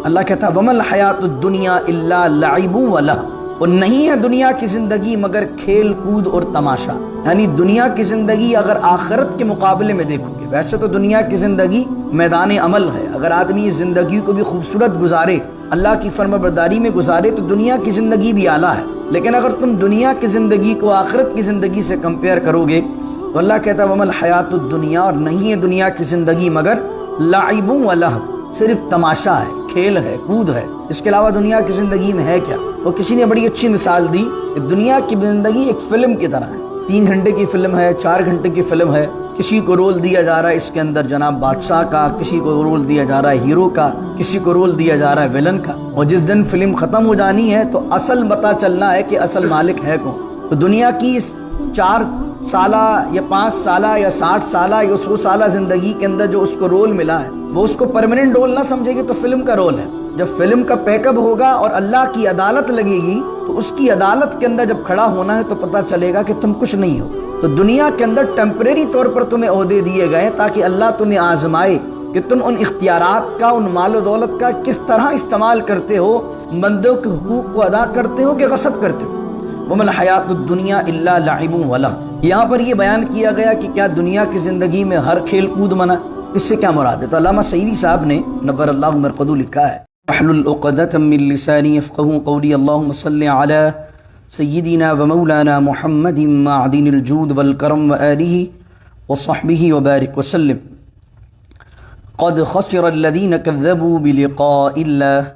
اللہ کہتا ہے ومل حیات الدنیا الا لعب و لہو، اور نہیں ہے دنیا کی زندگی مگر کھیل کود اور تماشا۔ یعنی دنیا کی زندگی اگر آخرت کے مقابلے میں دیکھو گے، ویسے تو دنیا کی زندگی میدان عمل ہے، اگر آدمی اس زندگی کو بھی خوبصورت گزارے، اللہ کی فرما برداری میں گزارے تو دنیا کی زندگی بھی اعلیٰ ہے، لیکن اگر تم دنیا کی زندگی کو آخرت کی زندگی سے کمپیئر کرو گے تو اللہ کہتا ہے ومل حیات الدنیا، اور نہیں ہے دنیا کی زندگی مگر لعب و لہو، صرف تماشا ہے، کھیل ہے، کود ہے، اس کے علاوہ دنیا کی زندگی میں ہے کیا؟ اور کسی نے بڑی اچھی مثال دی کہ دنیا کی زندگی ایک فلم کی طرح ہے، 3 گھنٹے کی فلم ہے، 4 گھنٹے کی فلم ہے، کسی کو رول دیا جا رہا ہے اس کے اندر جناب بادشاہ کا، کسی کو رول دیا جا رہا ہے ہیرو کا، کسی کو رول دیا جا رہا ہے ویلن کا، اور جس دن فلم ختم ہو جانی ہے تو اصل پتہ چلنا ہے کہ اصل مالک ہے کون۔ تو دنیا کی اس 4 سالہ یا 5 سالہ یا 60 سالہ یا 100 سالہ زندگی کے اندر جو اس کو رول ملا ہے وہ اس کو پرماننٹ رول نہ سمجھے گی، تو فلم کا رول ہے۔ جب فلم کا پیک اپ ہوگا اور اللہ کی عدالت لگے گی تو اس کی عدالت کے اندر جب کھڑا ہونا ہے تو پتہ چلے گا کہ تم کچھ نہیں ہو۔ تو دنیا کے اندر ٹیمپریری طور پر تمہیں عہدے دیے گئے تاکہ اللہ تمہیں آزمائے کہ تم ان اختیارات کا، ان مال و دولت کا کس طرح استعمال کرتے ہو، بندوں کے حقوق کو ادا کرتے ہو کہ غصب کرتے ہو۔ وَمَا الْحَيَاةُ الدُّنْيَا إِلَّا لَعِبٌ وَلَهْوٌ، یہاں پر یہ بیان کیا گیا کہ کیا دنیا کی زندگی میں ہر کھیل کود منع، اس سے کیا مراد ہے؟ تو علامہ سعیدی صاحب نے نور اللہ مرقدہ لکھا ہے واحلل عقدۃ من لسانی یفقهوا قولی اللهم صل علی سیدنا ومولانا محمد معدن الجود والکرم وآلہ وصحبہ وبارک وسلم۔ قد خسر الذین کذبوا بلقاء اللہ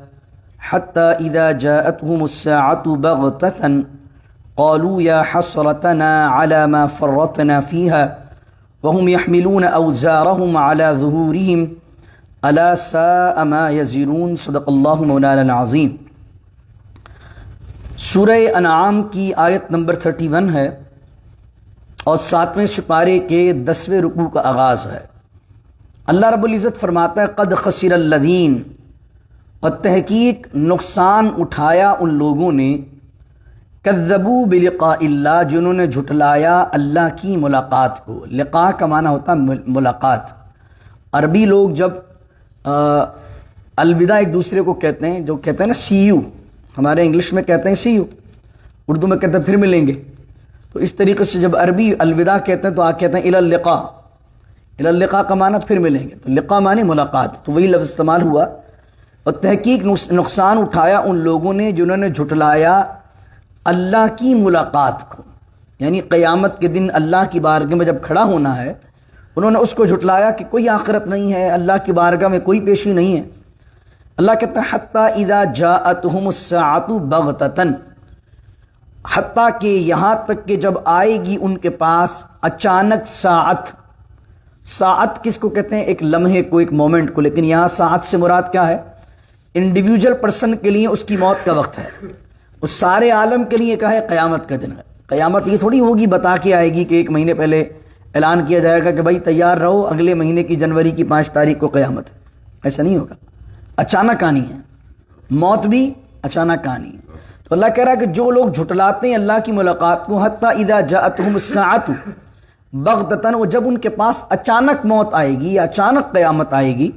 حتی اذا جاءتهم الساعة بغتة قالوا یا حسرتنا على ما فرطنا فيها وهم يحملون اوزارهم على ظهورهم الا ساء ما يزرون۔ صدق اللہ مولانا العظیم۔ سورہ انعام کی آیت نمبر 31 ہے اور 7ویں سپارے کے 10ویں رکوع کا آغاز ہے۔ اللہ رب العزت فرماتا ہے قد خسر الذین، اور تحقیق نقصان اٹھایا ان لوگوں نے، کذبوا بلقاء اللہ، جنہوں نے جھٹلایا اللہ کی ملاقات کو۔ لقاء کا معنی ہوتا ہے ملاقات۔ عربی لوگ جب الوداع ایک دوسرے کو کہتے ہیں، جو کہتے ہیں نا سی یو، ہمارے انگلش میں کہتے ہیں سی یو، اردو میں کہتے ہیں پھر ملیں گے، تو اس طریقے سے جب عربی الوداع کہتے ہیں تو آپ کہتے ہیں الی اللقاء۔ الی اللقاء کا معنی پھر ملیں گے، تو لقاء معنی ملاقات، تو وہی لفظ استعمال ہوا۔ اور تحقیق نقصان اٹھایا ان لوگوں نے جنہوں نے جھٹلایا اللہ کی ملاقات کو، یعنی قیامت کے دن اللہ کی بارگاہ میں جب کھڑا ہونا ہے انہوں نے اس کو جھٹلایا کہ کوئی آخرت نہیں ہے، اللہ کی بارگاہ میں کوئی پیشی نہیں ہے۔ اللہ کہتا ہے حتیٰ اذا جاءتهم الساعة بغتة، حتیٰ کہ یہاں تک کہ جب آئے گی ان کے پاس اچانک ساعت۔ ساعت کس کو کہتے ہیں؟ ایک لمحے کو، ایک مومنٹ کو، لیکن یہاں ساعت سے مراد کیا ہے؟ انڈیویجول پرسن کے لیے اس کی موت کا وقت ہے، اس سارے عالم کے لیے کیا ہے؟ قیامت کا دن ہے۔ قیامت یہ تھوڑی ہوگی بتا کے آئے گی کہ 1 مہینے پہلے اعلان کیا جائے گا کہ بھائی تیار رہو اگلے مہینے کی جنوری کی 5 تاریخ کو قیامت ہے، ایسا نہیں ہوگا۔ اچانک آنی ہے، موت بھی اچانک آنی ہے۔ تو اللہ کہہ رہا ہے کہ جو لوگ جھٹلاتے ہیں اللہ کی ملاقات کو، حتیٰ اذا جاءتهم الساعة بغتة، وہ جب ان کے پاس اچانک موت آئے گی یا اچانک قیامت آئے گی،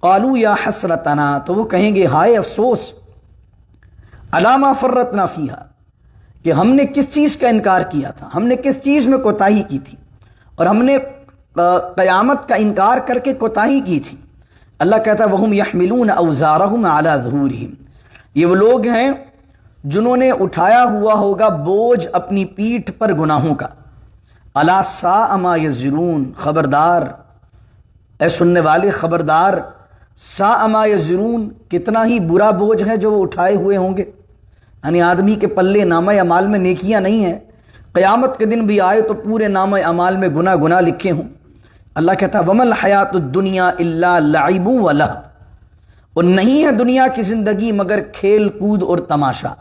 قالوا یا حسرتنا، تو وہ کہیں گے ہائے افسوس، علی ما فرطنا فیہا، کہ ہم نے کس چیز کا انکار کیا تھا، ہم نے کس چیز میں کوتاہی کی تھی، اور ہم نے قیامت کا انکار کر کے کوتاہی کی تھی۔ اللہ کہتا ہے وَهُمْ يَحْمِلُونَ أَوْزَارَهُمْ عَلَى ظُهُورِهِمْ، یہ وہ لوگ ہیں جنہوں نے اٹھایا ہوا ہوگا بوجھ اپنی پیٹھ پر گناہوں کا۔ أَلَا سَاءَ مَا يَزِرُونَ، خبردار اے سننے والے، خبردار، سَاءَ مَا يَزِرُونَ، کتنا ہی برا بوجھ ہے جو وہ اٹھائے ہوئے ہوں گے۔ یعنی آدمی کے پلے نامہ اعمال میں نیکیاں نہیں ہیں، قیامت کے دن بھی آئے تو پورے نامہ اعمال میں گناہ لکھے ہوں۔ اللہ کہتا ہے وَمَا الْحَيَاةُ الدُّنْيَا إِلَّا لَعِبٌ وَلَهْوٌ، اور نہیں ہے دنیا کی زندگی مگر کھیل کود اور تماشا۔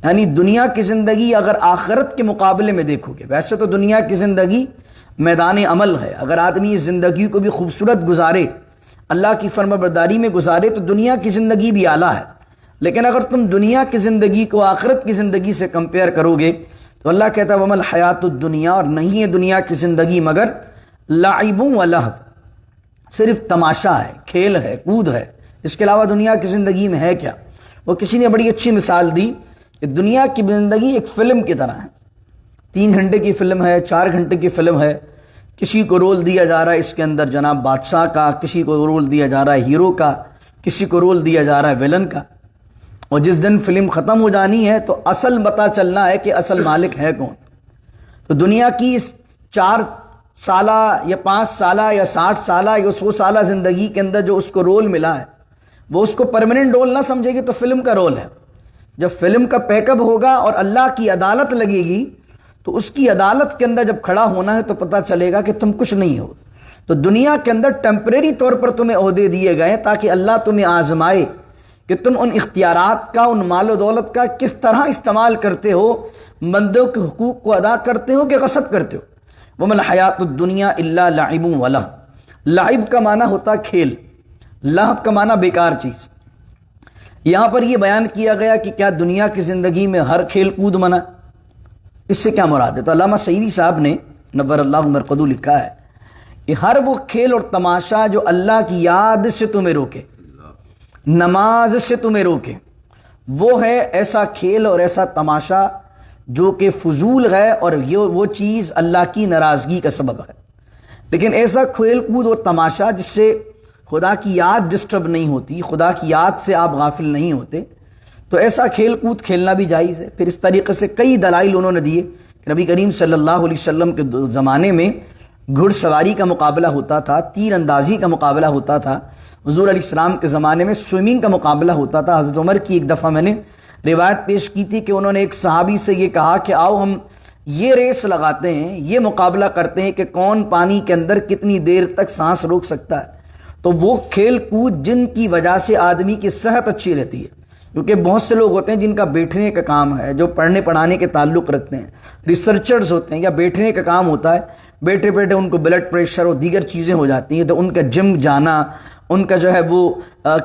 یعنی دنیا کی زندگی اگر آخرت کے مقابلے میں دیکھو گے، ویسے تو دنیا کی زندگی میدان عمل ہے، اگر آدمی اس زندگی کو بھی خوبصورت گزارے، اللہ کی فرما برداری میں گزارے تو دنیا کی زندگی بھی اعلیٰ ہے، لیکن اگر تم دنیا کی زندگی کو آخرت کی زندگی سے کمپیئر کرو گے تو اللہ کہتا ہے وَمَا الْحَيَاةُ الدُّنْيَا، اور نہیں ہے دنیا کی زندگی مگر لعب و لہو، صرف تماشا ہے، کھیل ہے، کود ہے، اس کے علاوہ دنیا کی زندگی میں ہے کیا؟ وہ کسی نے بڑی اچھی مثال دی کہ دنیا کی زندگی ایک فلم کی طرح ہے. 3 گھنٹے کی فلم ہے، 4 گھنٹے کی فلم ہے. کسی کو رول دیا جا رہا ہے اس کے اندر جناب بادشاہ کا، کسی کو رول دیا جا رہا ہے ہیرو کا، کسی کو رول دیا جا رہا ہے ویلن کا. اور جس دن فلم ختم ہو جانی ہے تو اصل پتہ چلنا ہے کہ اصل مالک ہے کون. تو دنیا کی اس 4 سالہ یا 5 سالہ یا 60 سالہ یا 100 سالہ زندگی کے اندر جو اس کو رول ملا ہے وہ اس کو پرماننٹ رول نہ سمجھے گی تو فلم کا رول ہے. جب فلم کا پیک اپ ہوگا اور اللہ کی عدالت لگے گی تو اس کی عدالت کے اندر جب کھڑا ہونا ہے تو پتہ چلے گا کہ تم کچھ نہیں ہو. تو دنیا کے اندر ٹیمپریری طور پر تمہیں عہدے دیے گئے تاکہ اللہ تمہیں آزمائے کہ تم ان اختیارات کا، ان مال و دولت کا کس طرح استعمال کرتے ہو، بندوں کے حقوق کو ادا کرتے ہو کہ غصب کرتے ہو. وَمَا الْحَيَاةُ الدُّنْيَا إِلَّا لَعِبٌ وَلَهْوٌ. لعب کا معنی ہوتا کھیل، لہو کا معنی بیکار چیز. یہاں پر یہ بیان کیا گیا کہ کیا دنیا کی زندگی میں ہر کھیل کود منع؟ اس سے کیا مراد ہے؟ تو علامہ سعیدی صاحب نے نور اللہ مرقدہ لکھا ہے کہ ہر وہ کھیل اور تماشا جو اللہ کی یاد سے تمہیں روکے، نماز سے تمہیں روکے، وہ ہے ایسا کھیل اور ایسا تماشا جو کہ فضول ہے اور یہ وہ چیز اللہ کی ناراضگی کا سبب ہے. لیکن ایسا کھیل کود اور تماشا جس سے خدا کی یاد ڈسٹرب نہیں ہوتی، خدا کی یاد سے آپ غافل نہیں ہوتے، تو ایسا کھیل کود کھیلنا بھی جائز ہے. پھر اس طریقے سے کئی دلائل انہوں نے دیے. نبی کریم صلی اللہ علیہ وسلم کے زمانے میں گھڑ سواری کا مقابلہ ہوتا تھا، تیر اندازی کا مقابلہ ہوتا تھا. حضور علیہ السلام کے زمانے میں سوئمنگ کا مقابلہ ہوتا تھا. حضرت عمر کی ایک دفعہ میں نے روایت پیش کی تھی کہ انہوں نے ایک صحابی سے یہ کہا کہ آؤ ہم یہ ریس لگاتے ہیں، یہ مقابلہ کرتے ہیں کہ کون پانی کے اندر کتنی دیر تک سانس روک سکتا ہے. تو وہ کھیل کود جن کی وجہ سے آدمی کی صحت اچھی رہتی ہے، کیونکہ بہت سے لوگ ہوتے ہیں جن کا بیٹھنے کا کام ہے، جو پڑھنے پڑھانے کے تعلق رکھتے ہیں، ریسرچرز ہوتے ہیں یا بیٹھنے کا کام ہوتا ہے، بیٹھے بیٹھے ان کو بلڈ پریشر اور دیگر چیزیں ہو جاتی ہیں. تو ان کا جم جانا، ان کا جو ہے وہ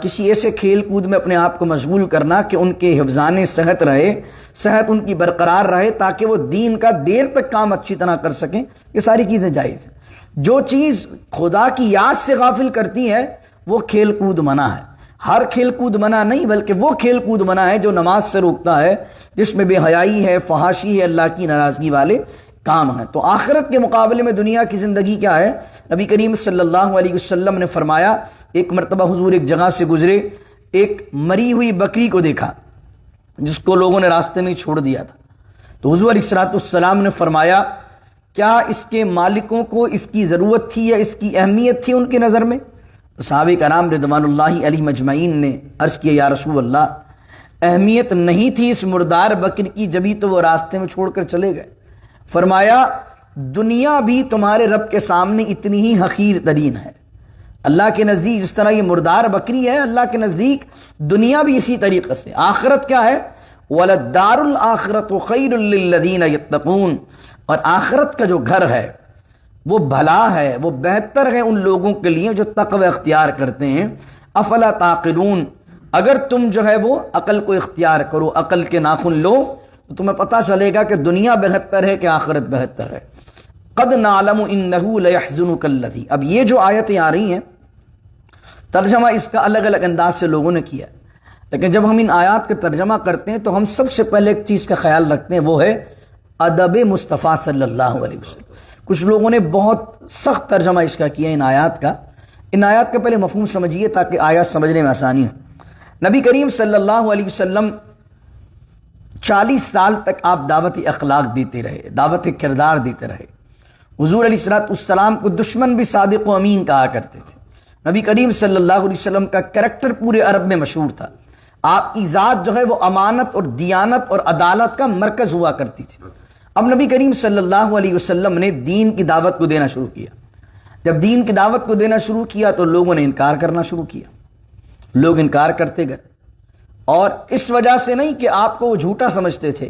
کسی ایسے کھیل کود میں اپنے آپ کو مشغول کرنا کہ ان کے حفظان صحت رہے، صحت ان کی برقرار رہے تاکہ وہ دین کا دیر تک کام اچھی طرح کر سکیں، یہ ساری چیزیں جائز ہیں. جو چیز خدا کی یاد سے غافل کرتی ہے وہ کھیل کود منع ہے. ہر کھیل کود منع نہیں، بلکہ وہ کھیل کود منع ہے جو نماز سے روکتا ہے، جس میں بے حیائی ہے، فحاشی ہے، اللہ کی ناراضگی والے کام ہیں. تو آخرت کے مقابلے میں دنیا کی زندگی کیا ہے؟ نبی کریم صلی اللہ علیہ وسلم نے فرمایا، ایک مرتبہ حضور ایک جگہ سے گزرے، ایک مری ہوئی بکری کو دیکھا جس کو لوگوں نے راستے میں چھوڑ دیا تھا. تو حضور علیہ السلام نے فرمایا، کیا اس کے مالکوں کو اس کی ضرورت تھی یا اس کی اہمیت تھی ان کی نظر میں؟ تو صحابہ کرام رضوان اللہ علیہ مجمعین نے عرض کیا، یا رسول اللہ، اہمیت نہیں تھی اس مردار بکری کی، جبھی تو وہ راستے میں چھوڑ کر چلے گئے. فرمایا، دنیا بھی تمہارے رب کے سامنے اتنی ہی حقیر ترین ہے. اللہ کے نزدیک جس طرح یہ مردار بکری ہے، اللہ کے نزدیک دنیا بھی اسی طریقے سے. آخرت کیا ہے؟ وَلَلدَّارُ الْآخِرَةُ خَيْرٌ لِّلَّذِينَ يَتَّقُونَ. اور آخرت کا جو گھر ہے وہ بھلا ہے، وہ بہتر ہے ان لوگوں کے لیے جو تقوی اختیار کرتے ہیں. افلا تعقلون، اگر تم جو ہے وہ عقل کو اختیار کرو، عقل کے ناخن لو، تو تمہیں پتہ چلے گا کہ دنیا بہتر ہے کہ آخرت بہتر ہے. قد نعلم انه ليحزنك الذي. اب یہ جو آیتیں آ رہی ہیں ترجمہ اس کا الگ الگ انداز سے لوگوں نے کیا، لیکن جب ہم ان آیات کا ترجمہ کرتے ہیں تو ہم سب سے پہلے ایک چیز کا خیال رکھتے ہیں، وہ ہے ادب مصطفیٰ صلی اللہ علیہ وسلم. کچھ لوگوں نے بہت سخت ترجمہ اس کا کیا ان آیات کا. ان آیات کا پہلے مفہوم سمجھیے تاکہ آیات سمجھنے میں آسانی ہو. نبی کریم صلی اللہ علیہ وسلم 40 سال تک آپ دعوت اخلاق دیتے رہے، دعوت کردار دیتے رہے. حضور علیہ السلام کو دشمن بھی صادق و امین کہا کرتے تھے. نبی کریم صلی اللہ علیہ وسلم کا کریکٹر پورے عرب میں مشہور تھا. آپ کی ذات جو ہے وہ امانت اور دیانت اور عدالت کا مرکز ہوا کرتی تھی. اب نبی کریم صلی اللہ علیہ وسلم نے دین کی دعوت کو دینا شروع کیا. جب دین کی دعوت کو دینا شروع کیا تو لوگوں نے انکار کرنا شروع کیا. لوگ انکار کرتے گئے، اور اس وجہ سے نہیں کہ آپ کو وہ جھوٹا سمجھتے تھے،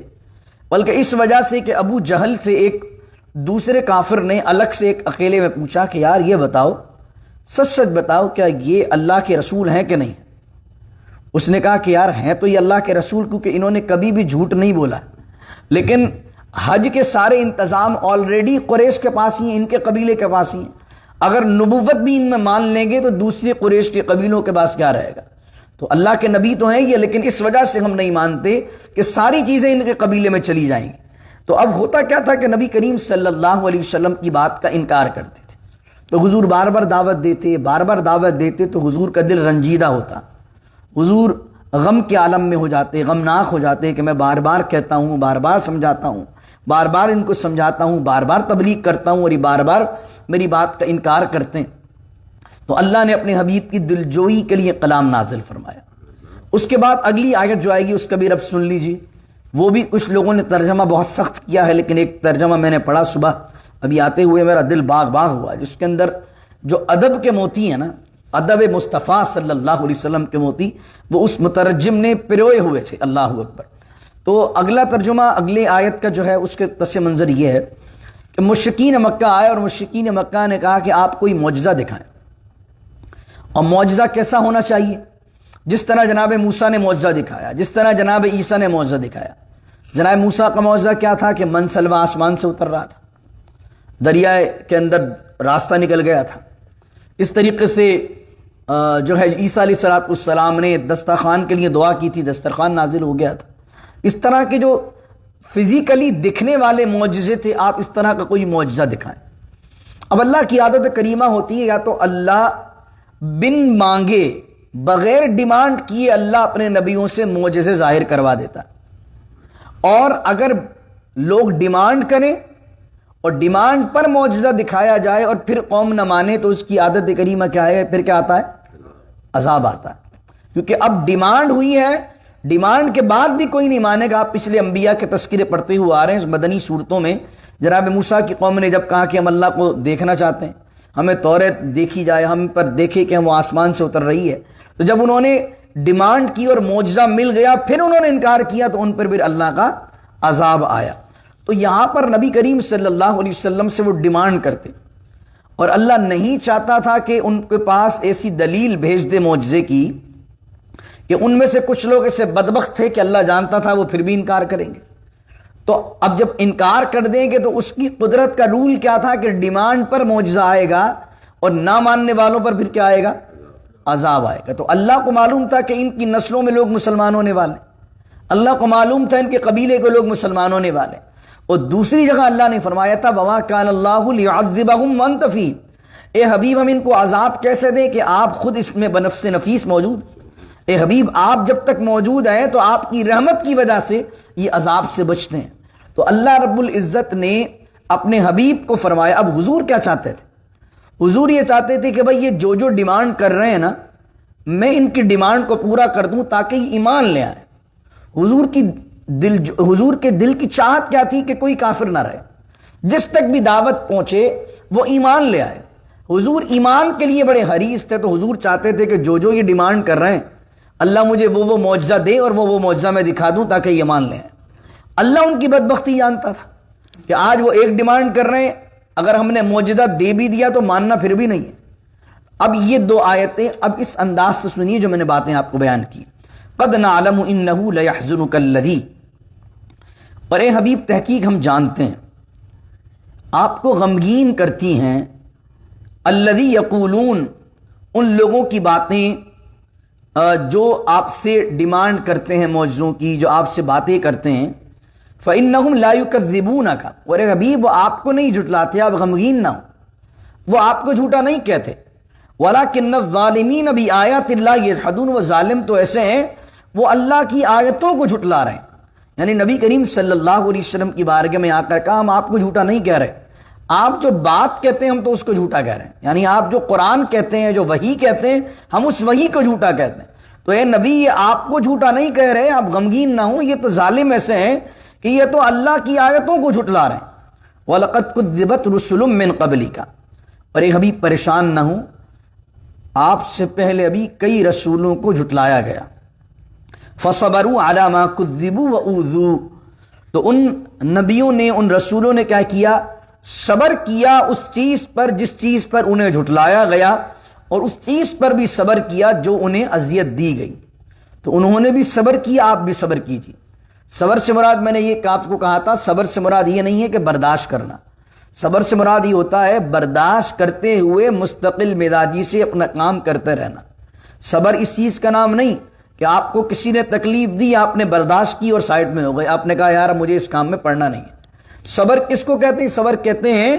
بلکہ اس وجہ سے کہ ابو جہل سے ایک دوسرے کافر نے الگ سے ایک اکیلے میں پوچھا کہ یار یہ بتاؤ، سچ سچ بتاؤ، کیا یہ اللہ کے رسول ہیں کہ نہیں؟ اس نے کہا کہ یار ہیں تو یہ اللہ کے رسول، کیونکہ انہوں نے کبھی بھی جھوٹ نہیں بولا، لیکن حج کے سارے انتظام آلریڈی قریش کے پاس ہی ہیں، ان کے قبیلے کے پاس ہی ہیں. اگر نبوت بھی ان میں مان لیں گے تو دوسرے قریش کے قبیلوں کے پاس کیا رہے گا؟ تو اللہ کے نبی تو ہیں یہ، لیکن اس وجہ سے ہم نہیں مانتے کہ ساری چیزیں ان کے قبیلے میں چلی جائیں گی۔ تو اب ہوتا کیا تھا کہ نبی کریم صلی اللہ علیہ وسلم کی بات کا انکار کرتے تھے، تو حضور بار بار دعوت دیتے تو حضور کا دل رنجیدہ ہوتا، حضور غم کے عالم میں ہو جاتے، غمناک ہو جاتے کہ میں بار بار کہتا ہوں، بار بار سمجھاتا ہوں، بار بار ان کو سمجھاتا ہوں، بار بار تبلیغ کرتا ہوں اور یہ بار بار میری بات کا انکار کرتے ہیں۔ تو اللہ نے اپنے حبیب کی دلجوئی کے لیے کلام نازل فرمایا۔ اس کے بعد اگلی آیت جو آئے گی اس کا بھی رب سن لیجیے، وہ بھی کچھ لوگوں نے ترجمہ بہت سخت کیا ہے، لیکن ایک ترجمہ میں نے پڑھا صبح ابھی آتے ہوئے میرا دل باغ باغ ہوا، جس کے اندر جو ادب کے موتی ہیں نا، ادب مصطفیٰ صلی اللہ علیہ وسلم کے موتی، وہ اس مترجم نے پروئے ہوئے تھے۔ اللہ اکبر۔ تو اگلا ترجمہ اگلی آیت کا جو ہے اس کے پس منظر یہ ہے کہ مشرکین مکہ آئے اور مشرکین مکہ نے کہا کہ آپ کوئی معجزہ دکھائیں، اور معجزہ کیسا ہونا چاہیے؟ جس طرح جناب موسیٰ نے معجزہ دکھایا، جس طرح جناب عیسیٰ نے معجزہ دکھایا۔ جناب موسیٰ کا معجزہ کیا تھا کہ من سلوا آسمان سے اتر رہا تھا، دریائے کے اندر راستہ نکل گیا تھا۔ اس طریقے سے جو ہے عیسیٰ علیہ السلام نے دسترخوان کے لیے دعا کی تھی، دسترخوان نازل ہو گیا تھا۔ اس طرح کے جو فزیکلی دکھنے والے معجزے تھے، آپ اس طرح کا کوئی معجزہ دکھائیں۔ اب اللہ کی عادت کریمہ ہوتی ہے، یا تو اللہ بن مانگے بغیر ڈیمانڈ کیے اللہ اپنے نبیوں سے معجزے ظاہر کروا دیتا، اور اگر لوگ ڈیمانڈ کریں اور ڈیمانڈ پر معجزہ دکھایا جائے اور پھر قوم نہ مانے تو اس کی عادت کریمہ کیا ہے؟ پھر کیا آتا ہے؟ عذاب آتا ہے، کیونکہ اب ڈیمانڈ ہوئی ہے، ڈیمانڈ کے بعد بھی کوئی نہیں مانے گا۔ آپ پچھلے انبیاء کے تذکرے پڑھتے ہوئے آ رہے ہیں مدنی صورتوں میں، جناب موسیٰ کی قوم نے جب کہا کہ ہم اللہ کو دیکھنا چاہتے ہیں، ہمیں توریت دیکھی جائے، ہم پر دیکھے کہ وہ آسمان سے اتر رہی ہے، تو جب انہوں نے ڈیمانڈ کی اور معجزہ مل گیا پھر انہوں نے انکار کیا تو ان پر بھی اللہ کا عذاب آیا۔ تو یہاں پر نبی کریم صلی اللہ علیہ وسلم سے وہ ڈیمانڈ کرتے، اور اللہ نہیں چاہتا تھا کہ ان کے پاس ایسی دلیل بھیج دے معجزے کی کہ ان میں سے کچھ لوگ ایسے بدبخت تھے کہ اللہ جانتا تھا وہ پھر بھی انکار کریں گے۔ تو اب جب انکار کر دیں گے تو اس کی قدرت کا رول کیا تھا کہ ڈیمانڈ پر معجزہ آئے گا اور نہ ماننے والوں پر پھر کیا آئے گا؟ عذاب آئے گا۔ تو اللہ کو معلوم تھا کہ ان کی نسلوں میں لوگ مسلمان ہونے والے، اللہ کو معلوم تھا ان کے قبیلے کے لوگ مسلمان ہونے والے۔ اور دوسری جگہ اللہ نے فرمایا تھا وَمَا كَانَ اللَّهُ لِيُعَذِّبَهُمْ وَأَنْتَ فِيهِمْ، اے حبیب ہم ان کو عذاب کیسے دیں کہ آپ خود اس میں بنفس نفیس موجود۔ اے حبیب آپ جب تک موجود ہیں تو آپ کی رحمت کی وجہ سے یہ عذاب سے بچتے ہیں۔ تو اللہ رب العزت نے اپنے حبیب کو فرمایا۔ اب حضور کیا چاہتے تھے؟ حضور یہ چاہتے تھے کہ بھئی یہ جو ڈیمانڈ کر رہے ہیں نا، میں ان کی ڈیمانڈ کو پورا کر دوں تاکہ یہ ایمان لے آئے۔ حضور کے دل کی چاہت کیا تھی کہ کوئی کافر نہ رہے، جس تک بھی دعوت پہنچے وہ ایمان لے آئے۔ حضور ایمان کے لیے بڑے حریص تھے، تو حضور چاہتے تھے کہ جو یہ ڈیمانڈ کر رہے ہیں اللہ مجھے وہ معجزہ دے اور وہ معجزہ میں دکھا دوں تاکہ یہ ایمان لے آئے۔ اللہ ان کی بدبختی جانتا تھا کہ آج وہ ایک ڈیمانڈ کر رہے ہیں، اگر ہم نے معجزہ دے بھی دیا تو ماننا پھر بھی نہیں ہے۔ اب یہ دو آیتیں اب اس انداز سے سنیے جو میں نے باتیں آپ کو بیان کی۔ قد نعلم انہ لیحزنک الذی، اور اے حبیب تحقیق ہم جانتے ہیں آپ کو غمگین کرتی ہیں الذی یقولون، ان لوگوں کی باتیں جو آپ سے ڈیمانڈ کرتے ہیں معجزوں کی، جو آپ سے باتیں کرتے ہیں۔ فإنہم لا یکذبونک، اور اے حبیب وہ آپ کو نہیں جھٹلاتے، آپ غمگین نہ ہو، وہ آپ کو جھوٹا نہیں کہتے۔ وَلَكِنَّ الظَّالِمِينَ بِآيَاتِ اللَّهِ يَجْحَدُونَ، وہ ظالم تو ایسے ہیں وہ اللہ کی آیتوں کو جھٹلا رہے ہیں۔ یعنی نبی کریم صلی اللہ علیہ وسلم کی بارگاہ میں آ کر کہا ہم آپ کو جھوٹا نہیں کہہ رہے، آپ جو بات کہتے ہیں ہم تو اس کو جھوٹا کہہ رہے ہیں، یعنی آپ جو قرآن کہتے ہیں، جو وحی کہتے ہیں، ہم اس وحی کو جھوٹا کہتے ہیں۔ تو اے نبی یہ آپ کو جھوٹا نہیں کہہ رہے، آپ غمگین نہ ہوں، یہ تو ظالم ایسے ہیں کہ یہ تو اللہ کی آیتوں کو جھٹلا رہے ہیں۔ وَلَقَدْ كُذِّبَتْ رُسُلٌ مِّن قَبْلِكَ، اور اے حبیب پریشان نہ ہوں، آپ سے پہلے ابھی کئی رسولوں کو جھٹلایا گیا۔ فَصَبَرُوا عَلَى مَا كُذِّبُوا وَأُوذُوا، تو ان نبیوں نے، ان رسولوں نے کیا کیا؟ صبر کیا اس چیز پر جس چیز پر انہیں جھٹلایا گیا، اور اس چیز پر بھی صبر کیا جو انہیں اذیت دی گئی۔ تو انہوں نے بھی صبر کیا، آپ بھی صبر کیجیے۔ صبر سے مراد میں نے یہ آپ کو کہا تھا، صبر سے مراد یہ نہیں ہے کہ برداشت کرنا، صبر سے مراد یہ ہوتا ہے برداشت کرتے ہوئے مستقل مزاجی سے اپنا کام کرتے رہنا۔ صبر اس چیز کا نام نہیں کہ آپ کو کسی نے تکلیف دی، آپ نے برداشت کی اور سائڈ میں ہو گئے، آپ نے کہا یار مجھے اس کام میں پڑھنا نہیں ہے۔ صبر کس کو کہتے ہیں؟ صبر کہتے ہیں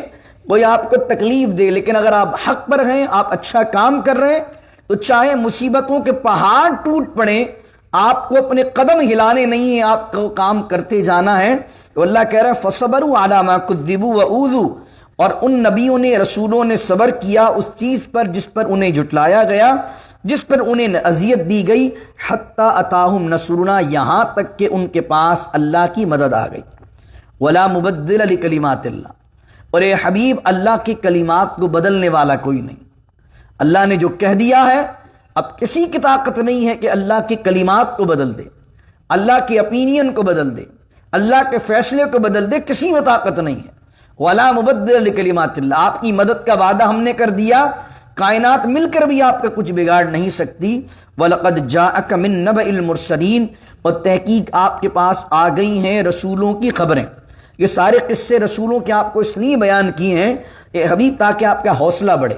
کوئی آپ کو تکلیف دے، لیکن اگر آپ حق پر ہیں، آپ اچھا کام کر رہے ہیں، تو چاہے مصیبتوں کے پہاڑ ٹوٹ پڑیں، آپ کو اپنے قدم ہلانے نہیں ہیں، آپ کو کام کرتے جانا ہے۔ تو اللہ کہہ رہا ہے فَصَبَرُوا عَلَىٰ مَا كُذِّبُوا وَأُوذُوا، اور ان نبیوں نے، رسولوں نے صبر کیا اس چیز پر جس پر انہیں جھٹلایا گیا، جس پر انہیں اذیت دی گئی، حَتَّىٰ أَتَاهُمْ نَصْرُنَا، یہاں تک کہ ان کے پاس اللہ کی مدد آ گئی۔ وَلَا مُبَدِّلَ لِكَلِمَاتِ اللَّهِ، اور اے حبیب اللہ کے کلمات کو بدلنے والا کوئی نہیں۔ اللہ نے جو کہہ دیا ہے، اب کسی کی طاقت نہیں ہے کہ اللہ کے کلمات کو بدل دے، اللہ کے اپینین کو بدل دے، اللہ کے فیصلے کو بدل دے، کسی میں طاقت نہیں ہے۔ وَلَا مُبَدِّلَ لِكَلِمَاتِ اللَّهِ، آپ کی مدد کا وعدہ ہم نے کر دیا، کائنات مل کر بھی آپ کا کچھ بگاڑ نہیں سکتی۔ وَلَقَدْ جَاءَكَ مِن نَبَإِ الْمُرْسَلِينَ، اور تحقیق آپ کے پاس آ گئی ہیں رسولوں کی خبریں۔ یہ سارے قصے رسولوں کے آپ کو اس لیے بیان کیے ہیں اے حبیب تاکہ آپ کا حوصلہ بڑھے،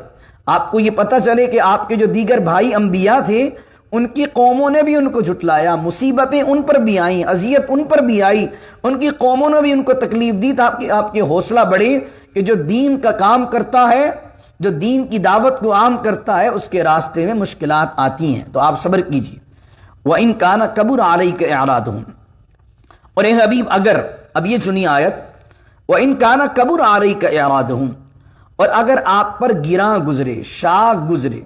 آپ کو یہ پتہ چلے کہ آپ کے جو دیگر بھائی انبیاء تھے ان کی قوموں نے بھی ان کو جھٹلایا، مصیبتیں ان پر بھی آئیں، اذیت ان پر بھی آئی، ان کی قوموں نے بھی ان کو تکلیف دی، تاکہ آپ کے حوصلہ بڑھے کہ جو دین کا کام کرتا ہے، جو دین کی دعوت کو عام کرتا ہے، اس کے راستے میں مشکلات آتی ہیں، تو آپ صبر کیجیے۔ وَإِن كَانَ كَبُرَ عَلَيْكَ إِعْرَاضُهُمْ، اور اے حبیب اگر، اب یہ سنی آیت، وَإِن كَانَ كَبُرَ عَلَيْكَ إِعْرَاضُهُمْ، اور اگر آپ پر گراں گزرے، شاق گزرے،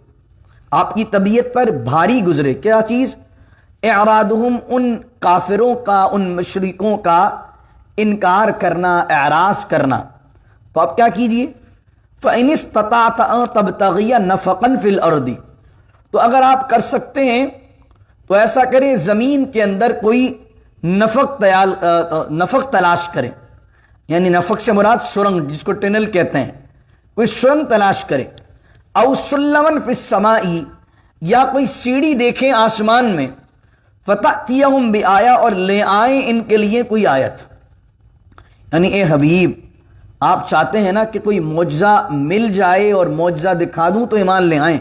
آپ کی طبیعت پر بھاری گزرے، کیا چیز؟ اعراضہم، ان کافروں کا، ان مشرکوں کا انکار کرنا، اعراض کرنا، تو آپ کیا کیجئے؟ فَإِنِ اسْتَطَعْتَ أَن تَبْتَغِيَ نَفَقًا فِي الْأَرْضِ، تو اگر آپ کر سکتے ہیں تو ایسا کریں زمین کے اندر کوئی نفق تلاش کریں، یعنی نفق سے مراد سرنگ، جس کو ٹنل کہتے ہیں، کوئی سرنگ تلاش کریں، او سلمن فی السماء، یا کوئی سیڑھی دیکھیں آسمان میں، فتأتیہم بآیہ، اور لے آئیں ان کے لیے کوئی آیت۔ یعنی اے حبیب آپ چاہتے ہیں نا کہ کوئی معجزہ مل جائے اور معجزہ دکھا دوں تو ایمان لے آئیں،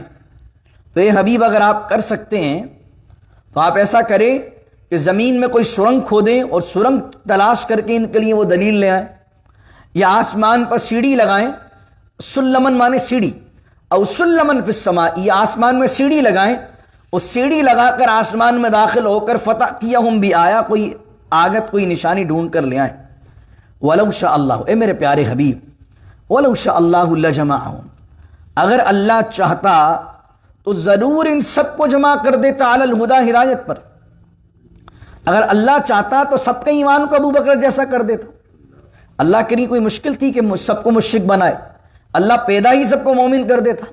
تو اے حبیب اگر آپ کر سکتے ہیں تو آپ ایسا کریں کہ زمین میں کوئی سرنگ کھودیں اور سرنگ تلاش کر کے ان کے لیے وہ دلیل لے آئیں، یا آسمان پر سیڑھی لگائیں، سلمن مانے سیڑھی، او سلمن فی السماء، یہ آسمان میں سیڑھی لگائیں، اور سیڑھی لگا کر آسمان میں داخل ہو کر فتأتیہم بآیہ، کوئی آگت، کوئی نشانی ڈھونڈ کر لے آئیں۔ وَلَوْ شَاءَ اللَّهُ، اے میرے پیارے حبیب، وَلَوْ شَاءَ اللَّهُ لَجَمَعَهُمْ، اگر اللہ چاہتا تو ضرور ان سب کو جمع کر دیتا، علی الہدی، ہدایت پر۔ اگر اللہ چاہتا تو سب کے ایمان کو ابو بکر جیسا کر دیتا۔ اللہ کے لیے کوئی مشکل تھی کہ سب کو مشرک بنائے؟ اللہ پیدا ہی سب کو مومن کر دیتا۔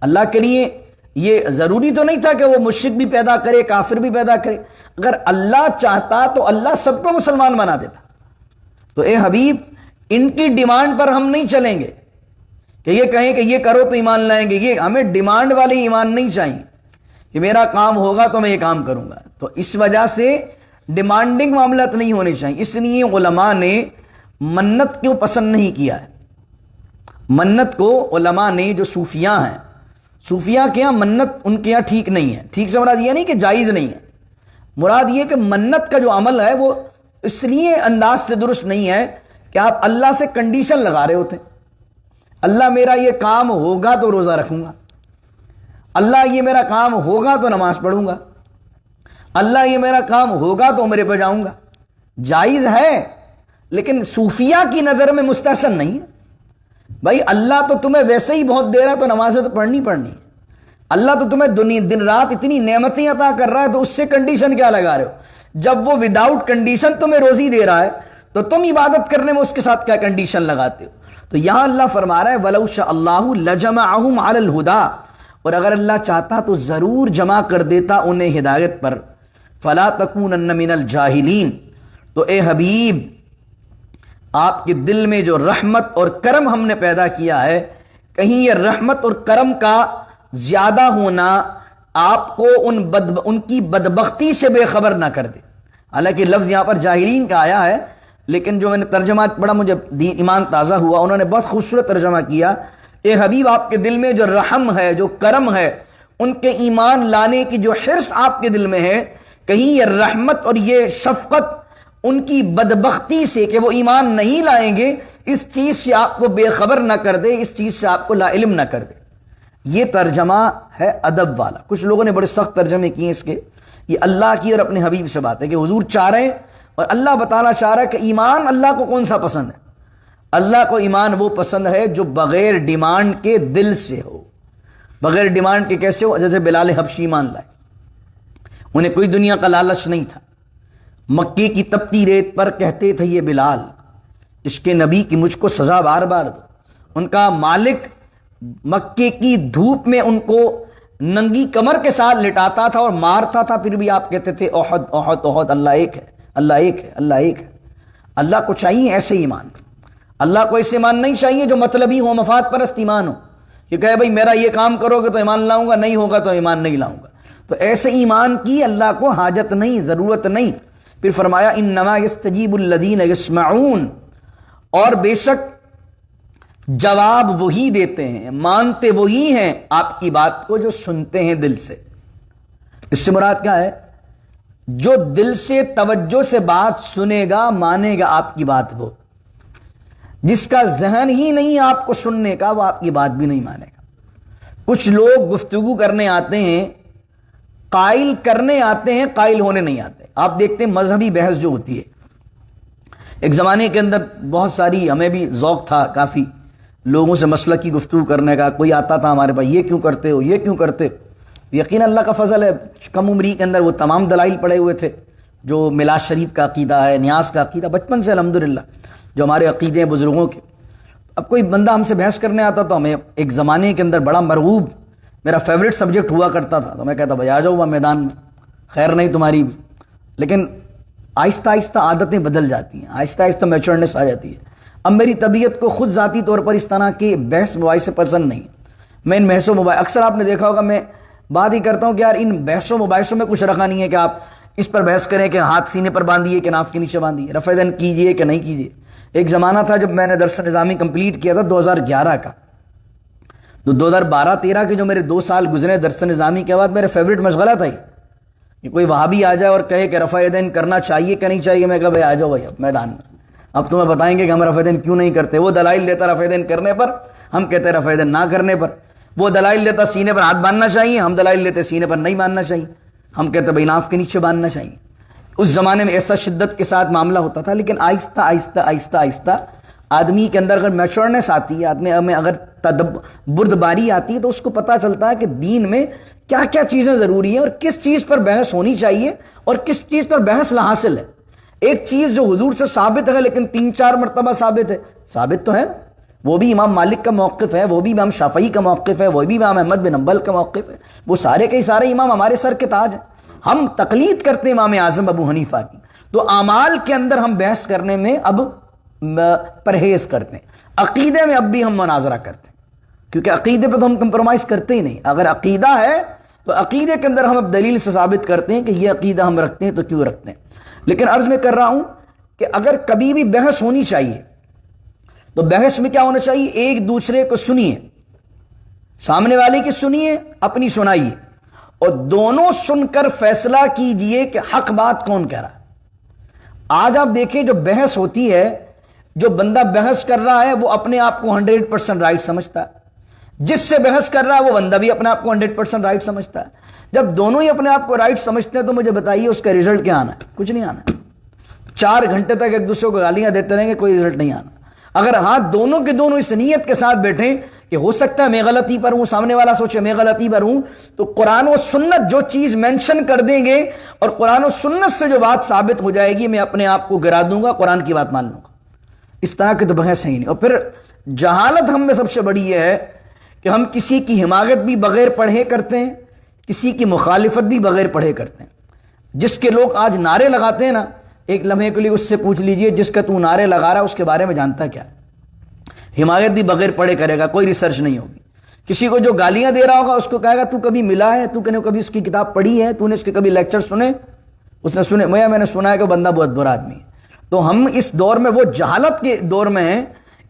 اللہ کے لیے یہ ضروری تو نہیں تھا کہ وہ مشرک بھی پیدا کرے، کافر بھی پیدا کرے۔ اگر اللہ چاہتا تو اللہ سب کو مسلمان بنا دیتا۔ تو اے حبیب ان کی ڈیمانڈ پر ہم نہیں چلیں گے کہ یہ کہیں کہ یہ کرو تو ایمان لائیں گے، یہ ہمیں ڈیمانڈ والے ایمان نہیں چاہیے کہ میرا کام ہوگا تو میں یہ کام کروں گا۔ تو اس وجہ سے ڈیمانڈنگ معاملات نہیں ہونے چاہیے۔ اس لیے علماء نے منت کیوں پسند نہیں کیا ہے؟ منت کو علماء نے، جو صوفیاء ہیں، صوفیاء کے یہاں منت ان کے یہاں ٹھیک نہیں ہے۔ ٹھیک سے مراد یہ نہیں کہ جائز نہیں ہے، مراد یہ کہ منت کا جو عمل ہے وہ اس لیے انداز سے درست نہیں ہے کہ آپ اللہ سے کنڈیشن لگا رہے ہوتے ہیں، اللہ میرا یہ کام ہوگا تو روزہ رکھوں گا، اللہ یہ میرا کام ہوگا تو نماز پڑھوں گا، اللہ یہ میرا کام ہوگا تو عمرے پہ جاؤں گا۔ جائز ہے لیکن صوفیاء کی نظر میں مستحسن نہیں ہے۔ بھائی اللہ تو تمہیں ویسے ہی بہت دے رہا ہے تو نمازیں تو پڑھنی ہے۔ اللہ تو تمہیں دن رات اتنی نعمتیں عطا کر رہا ہے تو اس سے کنڈیشن کیا لگا رہے ہو؟ جب وہ وداؤٹ کنڈیشن تمہیں روزی دے رہا ہے تو تم عبادت کرنے میں اس کے ساتھ کیا کنڈیشن لگاتے ہو؟ تو یہاں اللہ فرما رہا ہے وَلَوْ شَاءَ اللَّهُ لَجَمَعَهُمْ عَلَى الْهُدَىٰ، اور اگر اللہ چاہتا تو ضرور جمع کر دیتا انہیں ہدایت پر۔ فَلَا تَكُونَنَّ مِنَ الْجَاهِلِينَ، تو اے حبیب آپ کے دل میں جو رحمت اور کرم ہم نے پیدا کیا ہے، کہیں یہ رحمت اور کرم کا زیادہ ہونا آپ کو ان کی بدبختی سے بے خبر نہ کر دے۔ حالانکہ لفظ یہاں پر جاہلین کا آیا ہے، لیکن جو میں نے ترجمہ پڑھا مجھے ایمان تازہ ہوا، انہوں نے بہت خوبصورت ترجمہ کیا۔ اے حبیب آپ کے دل میں جو رحم ہے، جو کرم ہے، ان کے ایمان لانے کی جو حرص آپ کے دل میں ہے، کہیں یہ رحمت اور یہ شفقت ان کی بدبختی سے کہ وہ ایمان نہیں لائیں گے، اس چیز سے آپ کو بے خبر نہ کر دے، اس چیز سے آپ کو لا علم نہ کر دے۔ یہ ترجمہ ہے ادب والا۔ کچھ لوگوں نے بڑے سخت ترجمے کیے اس کے، یہ اللہ کی اور اپنے حبیب سے بات ہے کہ حضور چاہ رہے ہیں اور اللہ بتانا چاہ رہا ہے کہ ایمان اللہ کو کون سا پسند ہے۔ اللہ کو ایمان وہ پسند ہے جو بغیر ڈیمانڈ کے دل سے ہو۔ بغیر ڈیمانڈ کے کیسے ہو؟ جیسے بلال حبشی ایمان لائے، انہیں کوئی دنیا کا لالچ نہیں تھا، مکے کی تپتی ریت پر کہتے تھے یہ بلال عشق نبی کی مجھ کو سزا بار بار دو۔ ان کا مالک مکے کی دھوپ میں ان کو ننگی کمر کے ساتھ لٹاتا تھا اور مارتا تھا، پھر بھی آپ کہتے تھے احد احد احد، اللہ ایک ہے، اللہ ایک ہے، اللہ ایک ہے۔ اللہ کو چاہیے ایسے ایمان، اللہ کو ایسے ایمان نہیں چاہیے جو مطلبی ہو، مفاد پرست ایمان ہو، کہ کہے بھائی میرا یہ کام کرو گے تو ایمان لاؤں گا، نہیں ہوگا تو ایمان نہیں لاؤں گا۔ تو ایسے ایمان کی اللہ کو حاجت نہیں، ضرورت نہیں۔ پھر فرمایا انما یستجیب الذین یسمعون، اور بے شک جواب وہی دیتے ہیں، مانتے وہی ہیں آپ کی بات کو جو سنتے ہیں دل سے۔ اس سے مراد کیا ہے؟ جو دل سے توجہ سے بات سنے گا، مانے گا آپ کی بات، وہ جس کا ذہن ہی نہیں آپ کو سننے کا، وہ آپ کی بات بھی نہیں مانے گا۔ کچھ لوگ گفتگو کرنے آتے ہیں، قائل کرنے آتے ہیں، قائل ہونے نہیں آتے۔ آپ دیکھتے ہیں مذہبی بحث جو ہوتی ہے، ایک زمانے کے اندر بہت ساری، ہمیں بھی ذوق تھا کافی لوگوں سے مسلک کی گفتگو کرنے کا، کوئی آتا تھا ہمارے پاس، یہ کیوں کرتے ہو، یہ کیوں کرتے ہو۔ یقین اللہ کا فضل ہے، کم عمری کے اندر وہ تمام دلائل پڑے ہوئے تھے، جو میلاد شریف کا عقیدہ ہے، نیاز کا عقیدہ، بچپن سے الحمدللہ جو ہمارے عقیدے ہیں بزرگوں کے۔ اب کوئی بندہ ہم سے بحث کرنے آتا تو ہمیں ایک زمانے کے اندر بڑا مرغوب، میرا فیوریٹ سبجیکٹ ہوا کرتا تھا، تو میں کہتا بھائی آ جاؤ وہاں میدان میں، خیر نہیں تمہاری بھی۔ لیکن آہستہ آہستہ عادتیں بدل جاتی ہیں، آہستہ آہستہ میچورنس آ جاتی ہے۔ اب میری طبیعت کو خود ذاتی طور پر اس طرح کے بحث مباحثے پسند نہیں، میں ان بحث و مباحث، اکثر آپ نے دیکھا ہوگا میں بات ہی کرتا ہوں کہ یار ان بحث و مباحثوں میں کچھ رکھا نہیں ہے کہ آپ اس پر بحث کریں کہ ہاتھ سینے پر باندھیے کہ ناف کے نیچے باندھیے، رفع دین کیجئے کہ نہیں کیجئے۔ ایک زمانہ تھا جب میں نے درس نظامی کمپلیٹ کیا تھا 2011 کا، تو 2012-13 کے جو میرے 2 سال گزرے درس نظامی کے بعد میرے فیوریٹ مشغلہ تھا یہ کوئی وہابی آ جائے اور کہے کہ رفع دین کرنا چاہیے کہ نہیں چاہیے، میں کہا بھائی آ جاؤ بھائی اب میدان میں، اب تمہیں بتائیں گے کہ ہم رفع دین کیوں نہیں کرتے۔ وہ دلائل دیتا رفع دین کرنے پر، ہم کہتے رفع دین نہ کرنے پر۔ وہ دلائل دیتا سینے پر ہاتھ باندھنا چاہیے، ہم دلائل دیتے سینے پر نہیں باندھنا چاہیے، ہم کہتے بھائی ناف کے نیچے باندھنا چاہیے۔ اس زمانے میں ایسا شدت کے ساتھ معاملہ ہوتا تھا، لیکن آہستہ آہستہ آہستہ آہستہ آدمی کے اندر اگر میچورنس آتی ہے، آدمی میں اگر بردباری آتی ہے، تو اس کو پتہ چلتا ہے کہ دین میں کیا کیا چیزیں ضروری ہیں اور کس چیز پر بحث ہونی چاہیے اور کس چیز پر بحث لا حاصل ہے۔ ایک چیز جو حضور سے ثابت ہے لیکن 3-4 مرتبہ ثابت ہے، ثابت تو ہے، وہ بھی امام مالک کا موقف ہے، وہ بھی امام شافعی کا موقف ہے، وہ بھی امام احمد بن حنبل کا موقف ہے، وہ سارے کے سارے امام ہمارے سر کے تاج ہیں۔ ہم تقلید کرتے ہیں امام اعظم ابو حنیفہ کی، تو اعمال کے اندر ہم بحث کرنے میں اب پرہیز کرتے ہیں۔ عقیدے میں اب بھی ہم مناظرہ کرتے ہیں، کیونکہ عقیدے پہ تو ہم کمپرومائز کرتے ہی نہیں۔ اگر عقیدہ ہے تو عقیدے کے اندر ہم اب دلیل سے ثابت کرتے ہیں کہ یہ عقیدہ ہم رکھتے ہیں تو کیوں رکھتے ہیں۔ لیکن عرض میں کر رہا ہوں کہ اگر کبھی بھی بحث ہونی چاہیے تو بحث میں کیا ہونا چاہیے؟ ایک دوسرے کو سنیے، سامنے والے کی سنیے، اپنی سنائیے، اور دونوں سن کر فیصلہ کیجئے کہ حق بات کون کہہ رہا ہے۔ آج آپ دیکھیں جو بحث ہوتی ہے، جو بندہ بحث کر رہا ہے وہ اپنے آپ کو 100% رائٹ سمجھتا ہے، جس سے بحث کر رہا ہے وہ بندہ بھی اپنے آپ کو 100% رائٹ سمجھتا ہے۔ جب دونوں ہی اپنے آپ کو رائٹ سمجھتے ہیں تو مجھے بتائیے اس کا رزلٹ کیا آنا ہے؟ کچھ نہیں آنا ہے۔ 4 گھنٹے تک ایک دوسرے کو گالیاں دیتے رہیں گے، کوئی رزلٹ نہیں آنا۔ اگر ہاتھ دونوں کے دونوں اس نیت کے ساتھ بیٹھیں کہ ہو سکتا ہے میں غلطی پر ہوں، سامنے والا سوچے میں غلطی پر ہوں، تو قرآن و سنت جو چیز مینشن کر دیں گے اور قرآن و سنت سے جو بات ثابت ہو جائے گی، میں اپنے آپ کو گرا دوں گا، قرآن کی بات مان لوں گا۔ اس طرح کی تو بحث ہے ہی نہیں۔ اور پھر جہالت ہم میں سب سے بڑی یہ ہے کہ ہم کسی کی حماقت بھی بغیر پڑھے کرتے ہیں، کسی کی مخالفت بھی بغیر پڑھے کرتے ہیں۔ جس کے لوگ آج نعرے لگاتے ہیں نا، ایک لمحے کے لیے اس سے پوچھ لیجئے جس کا تو نعرے لگا رہا ہے اس کے بارے میں جانتا کیا؟ حماقت بھی بغیر پڑھے کرے گا، کوئی ریسرچ نہیں ہوگی۔ کسی کو جو گالیاں دے رہا ہوگا اس کو کہے گا تو کبھی ملا ہے، تو نے کبھی اس کی کتاب پڑھی ہے، تو نے اس کے کبھی لیکچر سنے؟ اس نے سنے، میں نے سنا ہے کہ بندہ بہت برا آدمی ہے۔ تو ہم اس دور میں وہ جہالت کے دور میں ہیں،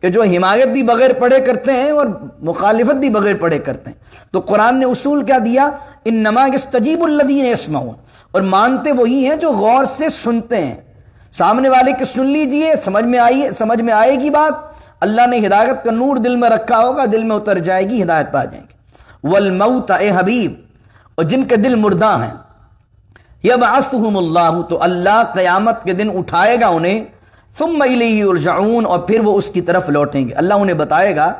کہ جو حمایت بھی بغیر پڑھے کرتے ہیں اور مخالفت بھی بغیر پڑھے کرتے ہیں. تو قرآن نے اصول کیا دیا؟ انما یستجیب الذین یسمعون، اور مانتے وہی ہیں جو غور سے سنتے ہیں. سامنے والے کے سن لیجئے، سمجھ میں آئے گی بات، اللہ نے ہدایت کا نور دل میں رکھا ہوگا، دل میں اتر جائے گی، ہدایت پا جائیں گے. والموت، اے حبیب، اور جن کے دل مردہ ہیں، یبعثہم اللہ، تو اللہ قیامت کے دن اٹھائے گا انہیں، ثم الیہ یرجعون، اور پھر وہ اس کی طرف لوٹیں گے. اللہ انہیں بتائے گا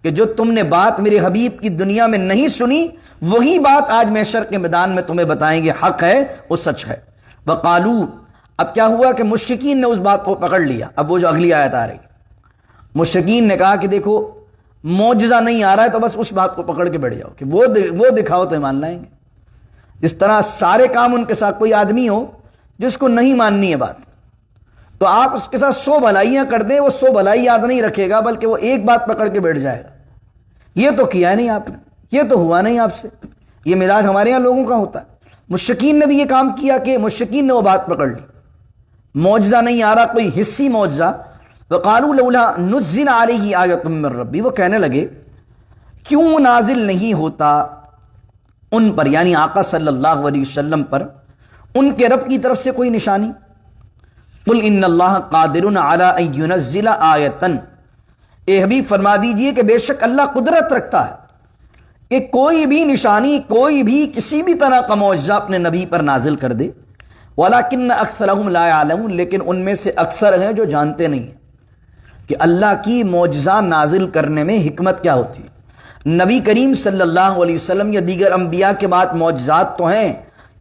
کہ جو تم نے بات میرے حبیب کی دنیا میں نہیں سنی، وہی بات آج محشر کے میدان میں تمہیں بتائیں گے، حق ہے، وہ سچ ہے. وقالو، اب کیا ہوا کہ مشرکین نے اس بات کو پکڑ لیا. اب وہ جو اگلی آیت آ رہی، مشرکین نے کہا کہ دیکھو معجزہ نہیں آ رہا ہے تو بس اس بات کو پکڑ کے بیٹھ جاؤ کہ وہ دکھاؤ تو مان لائیں گے. اس طرح سارے کام ان کے ساتھ، کوئی آدمی ہو جس کو نہیں ماننی ہے بات، تو آپ اس کے ساتھ 100 بھلائیاں کر دیں، وہ 100 بھلائی یاد نہیں رکھے گا، بلکہ وہ ایک بات پکڑ کے بیٹھ جائے گا. یہ تو کیا نہیں آپ نے، یہ تو ہوا نہیں آپ سے. یہ مزاج ہمارے یہاں لوگوں کا ہوتا ہے. مشرکین نے بھی یہ کام کیا کہ مشرکین نے وہ بات پکڑ لی، معجزہ نہیں آ رہا، کوئی حصی معجزہ. وقالوا لولا نزل علیہ آیۃ من ربی، وہ کہنے لگے کیوں نازل نہیں ہوتا ان پر، یعنی آقا صلی اللہ علیہ وسلم پر، ان کے رب کی طرف سے کوئی نشانی. قل ان اللہ قادر علی ان ینزل آیۃ، اے حبیب فرما دیجئے کہ بے شک اللہ قدرت رکھتا ہے کہ کوئی بھی نشانی، کوئی بھی کسی بھی طرح کا معجزہ اپنے نبی پر نازل کر دے. وَلَكِنَّ أَكْثَرَهُمْ لَا يَعْلَمُونَ، لیکن ان میں سے اکثر ہیں جو جانتے نہیں ہیں کہ اللہ کی معجزہ نازل کرنے میں حکمت کیا ہوتی ہے. نبی کریم صلی اللہ علیہ وسلم یا دیگر انبیاء کے بعد معجزات تو ہیں،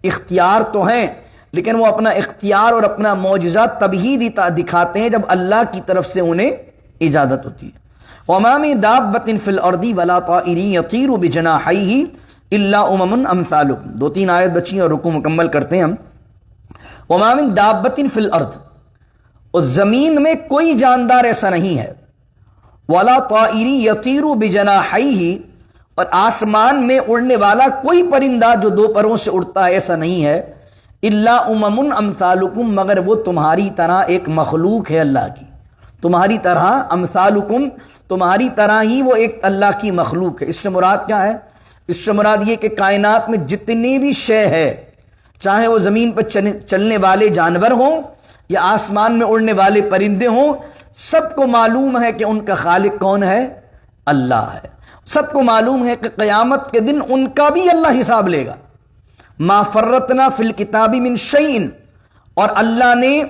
اختیار تو ہیں، لیکن وہ اپنا اختیار اور اپنا معجزہ تبھی دکھاتے ہیں جب اللہ کی طرف سے انہیں اجازت ہوتی ہے. وَمَا مِن دَابَّةٍ فِي الْأَرْضِ وَلَا طَائِرٍ يَطِيرُ بِجَنَاحَيْهِ إِلَّا أُمَمٌ أَمْثَالُكُمْ. 2-3 آیت بچی اور رکوع مکمل کرتے ہیں ہم. وَمَا مِن دَابَّةٍ فِي الْأَرْضِ، اور زمین میں کوئی جاندار ایسا نہیں ہے، وَلَا طَائِرٍ يَطِيرُ بِجَنَاحَيْهِ، اور آسمان میں اڑنے والا کوئی پرندہ جو 2 پروں سے اڑتا ہے ایسا نہیں ہے، إِلَّا أُمَمٌ أَمْثَالُكُمْ، مگر وہ تمہاری طرح ایک مخلوق ہے اللہ کی، تمہاری طرح، امثالکم، تمہاری طرح ہی وہ ایک اللہ کی مخلوق ہے. اس سے مراد کیا ہے؟ اس سے مراد یہ کہ کائنات میں جتنی بھی شے ہے، چاہے وہ زمین پر چلنے والے جانور ہوں یا آسمان میں اڑنے والے پرندے ہوں، سب کو معلوم ہے کہ ان کا خالق کون ہے؟ اللہ ہے. سب کو معلوم ہے کہ قیامت کے دن ان کا بھی اللہ حساب لے گا. ما فرطنا فی الکتاب من شیء، اور اللہ نے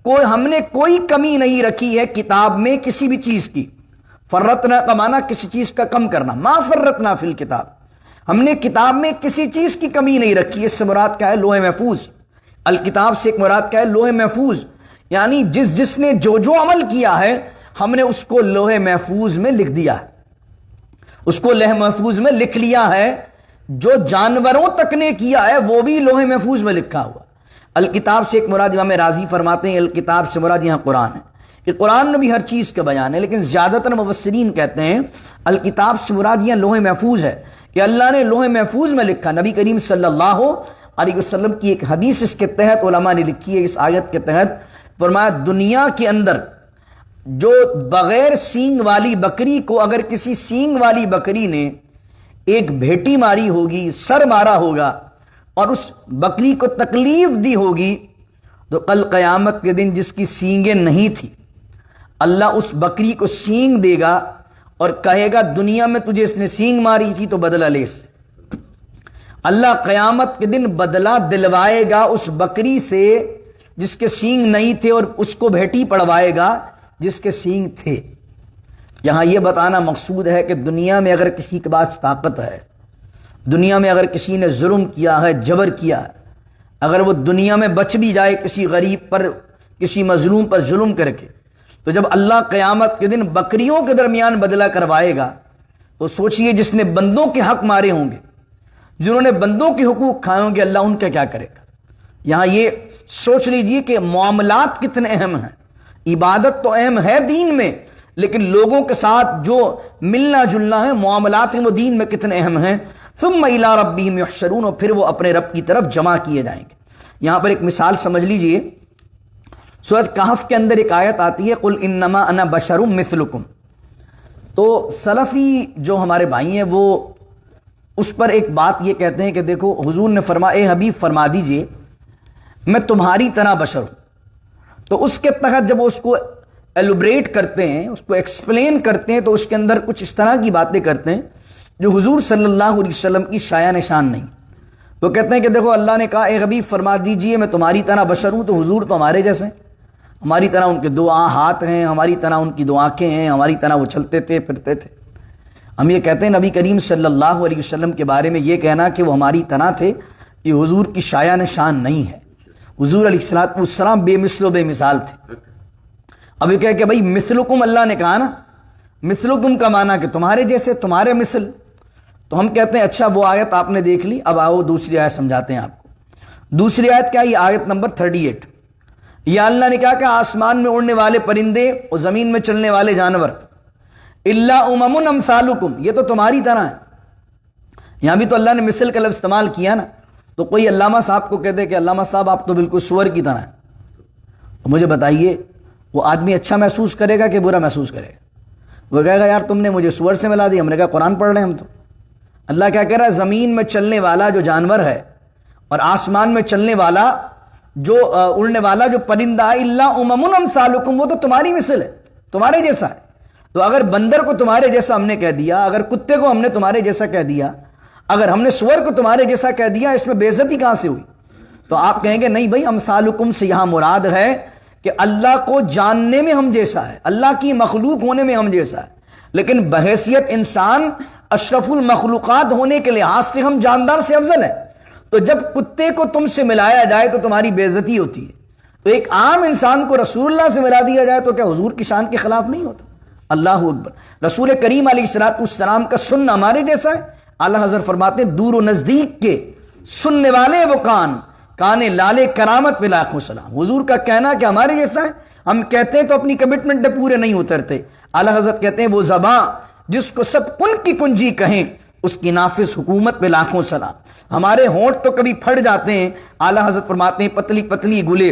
ہم نے کوئی کمی نہیں رکھی ہے کتاب میں کسی بھی چیز کی. فرطنا کا معنی کسی چیز کا کم کرنا. ما فرطنا فی الکتاب، ہم نے کتاب میں کسی چیز کی کمی نہیں رکھی. اس سے مراد کیا ہے؟ لوح محفوظ. الکتاب سے ایک مراد کیا ہے؟ لوح محفوظ، یعنی جس نے جو عمل کیا ہے ہم نے اس کو لوح محفوظ میں لکھ دیا ہے، اس کو لوح محفوظ میں لکھ لیا ہے. جو جانوروں تک نے کیا ہے وہ بھی لوح محفوظ میں لکھا ہوا. الکتاب سے ایک مراد امام راضی فرماتے ہیں الکتاب سے مراد یہاں قرآن ہے، کہ قرآن میں بھی ہر چیز کا بیان ہے، لیکن زیادہ تر مفسرین کہتے ہیں الکتاب سے مراد یہاں لوح محفوظ ہے، کہ اللہ نے لوح محفوظ میں لکھا. نبی کریم صلی اللہ علیہ وسلم کی ایک حدیث اس کے تحت علماء نے لکھی ہے، اس آیت کے تحت فرمایا دنیا کے اندر جو بغیر سینگ والی بکری کو اگر کسی سینگ والی بکری نے ایک بھیٹی ماری ہوگی، سر مارا ہوگا اور اس بکری کو تکلیف دی ہوگی، تو کل قیامت کے دن جس کی سینگیں نہیں تھی اللہ اس بکری کو سینگ دے گا اور کہے گا دنیا میں تجھے اس نے سینگ ماری تھی تو بدلہ لے اس. اللہ قیامت کے دن بدلہ دلوائے گا اس بکری سے جس کے سینگ نہیں تھے، اور اس کو بھیٹی پڑوائے گا جس کے سینگ تھے. یہاں یہ بتانا مقصود ہے کہ دنیا میں اگر کسی کے پاس طاقت ہے، دنیا میں اگر کسی نے ظلم کیا ہے، جبر کیا ہے، اگر وہ دنیا میں بچ بھی جائے کسی غریب پر، کسی مظلوم پر ظلم کر کے، تو جب اللہ قیامت کے دن بکریوں کے درمیان بدلہ کروائے گا تو سوچئے جس نے بندوں کے حق مارے ہوں گے، جنہوں نے بندوں کے حقوق کھائے ہوں گے، اللہ ان کا کیا کرے گا. یہاں یہ سوچ لیجئے کہ معاملات کتنے اہم ہیں. عبادت تو اہم ہے دین میں، لیکن لوگوں کے ساتھ جو ملنا جلنا ہے، معاملات ہیں، وہ دین میں کتنے اہم ہیں. ثم الی ربہم یحشرون، اور پھر وہ اپنے رب کی طرف جمع کیے جائیں گے. یہاں پر ایک مثال سمجھ لیجئے، سورۃ کہف کے اندر ایک آیت آتی ہے قل انما انا بشر مثلکم. تو سلفی جو ہمارے بھائی ہیں وہ اس پر ایک بات یہ کہتے ہیں کہ دیکھو حضور نے فرمایا اے حبیب فرما دیجئے میں تمہاری طرح بشر ہوں. تو اس کے تحت جب وہ اس کو ایلوبریٹ کرتے ہیں، اس کو ایکسپلین کرتے ہیں، تو اس کے اندر کچھ اس طرح کی باتیں کرتے ہیں جو حضور صلی اللہ علیہ وسلم کی شایع نشان نہیں. وہ کہتے ہیں کہ دیکھو اللہ نے کہا اے حبیب فرما دیجئے میں تمہاری طرح بشر ہوں، تو حضور تو ہمارے جیسے ہیں، ہماری طرح ان کے دو ہاتھ ہیں، ہماری طرح ان کی دو آنکھیں ہیں، ہماری طرح وہ چلتے تھے پھرتے تھے. ہم یہ کہتے ہیں نبی کریم صلی اللہ علیہ وسلم کے بارے میں یہ کہنا کہ وہ ہماری طرح تھے، یہ حضور کی شایع نشان نہیں ہے. حضور علیہ الصلوۃ والسلام بے مثل و بے مثال تھے. اب یہ کہ بھائی مثلکم اللہ نے کہا نا، مثلکم کا معنی کہ تمہارے جیسے، تمہارے مثل. تو ہم کہتے ہیں اچھا وہ آیت آپ نے دیکھ لی، اب آؤ دوسری آیت سمجھاتے ہیں آپ کو. دوسری آیت کیا؟ یہ آیت نمبر 38. یا اللہ نے کہا کہ آسمان میں اڑنے والے پرندے اور زمین میں چلنے والے جانور الا امم امثالکم، یہ تو تمہاری طرح ہے. یہاں بھی تو اللہ نے مثل کا لفظ استعمال کیا نا. تو کوئی علامہ صاحب کو کہتے کہ علامہ صاحب آپ تو بالکل سور کی طرح ہیں. تو مجھے بتائیے وہ آدمی اچھا محسوس کرے گا کہ برا محسوس کرے گا؟ وہ کہے گا یار تم نے مجھے سور سے ملا دی. ہم نے کہا قرآن پڑھ رہے ہیں ہم تو. اللہ کیا کہہ رہا ہے؟ زمین میں چلنے والا جو جانور ہے اور آسمان میں چلنے والا جو اڑنے والا جو پرندہ الا امم امثالکم، وہ تو تمہاری مثل ہے، تمہارے جیسا ہے. تو اگر بندر کو تمہارے جیسا ہم نے کہہ دیا، اگر کتے کو ہم نے تمہارے جیسا کہہ دیا، اگر ہم نے سور کو تمہارے جیسا کہہ دیا، اس میں بے عزتی کہاں سے ہوئی؟ تو آپ کہیں گے نہیں بھائی امثالکم سے یہاں مراد ہے کہ اللہ کو جاننے میں ہم جیسا ہے، اللہ کی مخلوق ہونے میں ہم جیسا ہے، لیکن بحیثیت انسان اشرف المخلوقات ہونے کے لحاظ سے ہم جاندار سے افضل ہیں. تو جب کتے کو تم سے ملایا جائے تو تمہاری بے عزتی ہوتی ہے. تو ایک عام انسان کو رسول اللہ سے ملا دیا جائے تو کیا حضور کی شان کے خلاف نہیں ہوتا؟ اللہ اکبر. رسول کریم علیہ الصلوۃ والسلام کا سننا ہمارے جیسا ہے. اعلیٰ حضرت فرماتے ہیں دور و نزدیک کے سننے والے وہ کان لالے کرامت پہ لاکھوں سلام. حضور کا کہنا کہ ہمارے جیسا ہے، ہم کہتے ہیں تو اپنی کمٹمنٹ پہ پورے نہیں اترتے. اعلیٰ حضرت کہتے ہیں وہ زباں جس کو سب کن کی کنجی کہیں اس کی نافذ حکومت پہ لاکھوں سلام. ہمارے ہونٹ تو کبھی پھٹ جاتے ہیں. اعلیٰ حضرت فرماتے ہیں پتلی پتلی گلے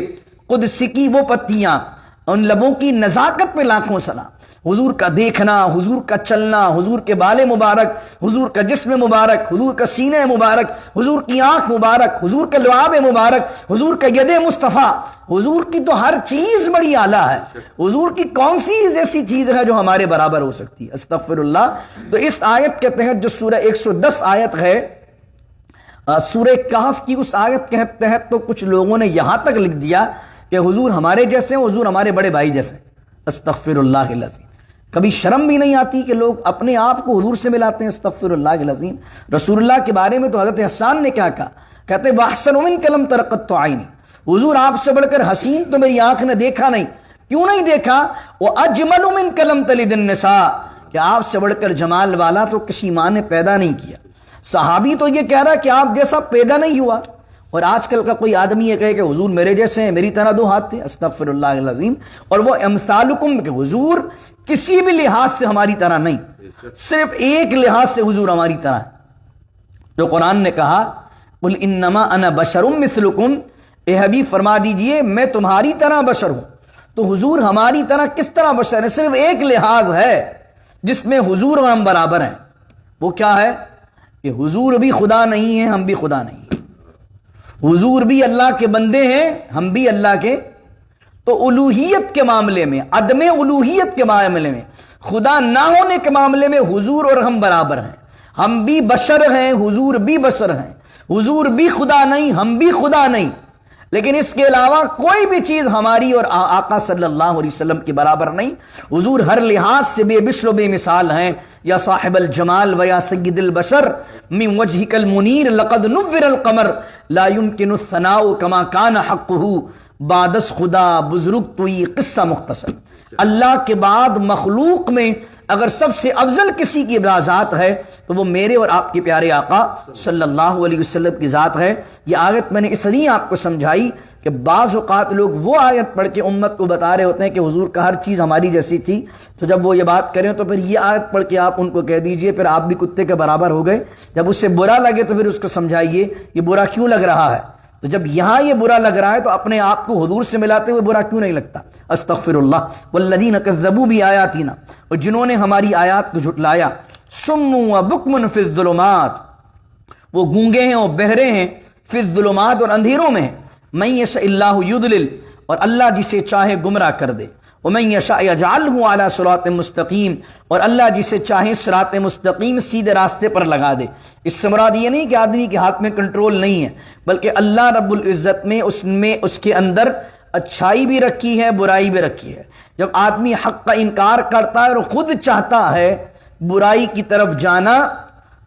قدس کی وہ پتیاں، ان لبوں کی نزاکت پہ لاکھوں سلام. حضور کا دیکھنا، حضور کا چلنا، حضور کے بال مبارک، حضور کا جسم مبارک، حضور کا سینہ مبارک، حضور کی آنکھ مبارک، حضور کا لعاب مبارک، حضور کا ید مصطفیٰ، حضور کی تو ہر چیز بڑی اعلیٰ ہے. حضور کی کون سی ایسی چیز ہے جو ہمارے برابر ہو سکتی ہے؟ استغفر اللہ. تو اس آیت کے تحت جو سورہ 110 آیت ہے سورہ کہف کی، اس آیت کے تحت تو کچھ لوگوں نے یہاں تک لکھ دیا کہ حضور ہمارے جیسے ہیں، حضور ہمارے بڑے بھائی جیسے. استغفر اللہ العظیم. کبھی شرم بھی نہیں آتی کہ لوگ اپنے آپ کو حضور سے ملاتے ہیں. استغفر اللہ العظیم. رسول اللہ کے بارے میں تو حضرت حسان نے کیا کہا؟ کہتے وَأَحْسَنُ مِنْكَ لَمْ تَرَ قَطُّ عَيْنِي، حضور آپ سے بڑھ کر حسین تو میری آنکھ نے دیکھا نہیں. کیوں نہیں دیکھا؟ وَأَجْمَلُ مِنْكَ لَمْ تَلِدِ النِّسَاء، کہ آپ سے بڑھ کر جمال والا تو کسی ماں نے پیدا نہیں کیا. صحابی تو یہ کہہ رہا کہ آپ جیسا پیدا نہیں ہوا. اور آج کل کا کوئی آدمی یہ کہے کہ حضور میرے جیسے ہیں، میری طرح دو ہاتھ تھے. استغفر اللہ العظیم. اور وہ امثالکم کہ حضور کسی بھی لحاظ سے ہماری طرح نہیں، صرف ایک لحاظ سے حضور ہماری طرح ہے. جو قرآن نے کہا قل انما انا بشر مثلکم، اے حبیب فرما دیجئے میں تمہاری طرح بشر ہوں. تو حضور ہماری طرح کس طرح بشر ہے؟ صرف ایک لحاظ ہے جس میں حضور اور ہم برابر ہیں. وہ کیا ہے؟ کہ حضور بھی خدا نہیں ہیں، ہم بھی خدا نہیں ہیں. حضور بھی اللہ کے بندے ہیں، ہم بھی اللہ کے. تو الوہیت کے معاملے میں، عدم الوہیت کے معاملے میں، خدا نہ ہونے کے معاملے میں حضور اور ہم برابر ہیں. ہم بھی بشر ہیں، حضور بھی بشر ہیں. حضور بھی خدا نہیں، ہم بھی خدا نہیں. لیکن اس کے علاوہ کوئی بھی چیز ہماری اور آقا صلی اللہ علیہ وسلم کے برابر نہیں. حضور ہر لحاظ سے بے مثل و بے مثال ہیں. یا صاحب الجمال و یا سید البشر من وجهك المنیر لقد نور القمر لا يمكن الثناء كما كان حقه بعد خدا بزرگ توئی قصہ مختصر. اللہ کے بعد مخلوق میں اگر سب سے افضل کسی کی ذات ہے تو وہ میرے اور آپ کے پیارے آقا صلی اللہ علیہ وسلم کی ذات ہے. یہ آیت میں نے اس لیے آپ کو سمجھائی کہ بعض اوقات لوگ وہ آیت پڑھ کے امت کو بتا رہے ہوتے ہیں کہ حضور کا ہر چیز ہماری جیسی تھی. تو جب وہ یہ بات کریں تو پھر یہ آیت پڑھ کے آپ ان کو کہہ دیجئے پھر آپ بھی کتے کے برابر ہو گئے. جب اس سے برا لگے تو پھر اس کو سمجھائیے یہ برا کیوں لگ رہا ہے. تو جب یہاں یہ برا لگ رہا ہے تو اپنے آپ کو حضور سے ملاتے ہوئے برا کیوں نہیں لگتا؟ استغفراللہ والذین کذبوا بآیاتنا، اور جنہوں نے ہماری آیات کو جھٹلایا، صم و بکم فی الظلمات، وہ گونگے ہیں اور بہرے ہیں، فی الظلمات، اور اندھیروں میں ہیں، من یشاء اللہ یضلل، اور اللہ جسے چاہے گمراہ کر دے، ومن یشاء یجعلہ علی صراط مستقیم، اور اللہ جسے چاہے صراط مستقیم سیدھے راستے پر لگا دے۔ اس سے مراد یہ نہیں کہ آدمی کے ہاتھ میں کنٹرول نہیں ہے، بلکہ اللہ رب العزت میں اس کے اندر اچھائی بھی رکھی ہے، برائی بھی رکھی ہے۔ جب آدمی حق کا انکار کرتا ہے اور خود چاہتا ہے برائی کی طرف جانا،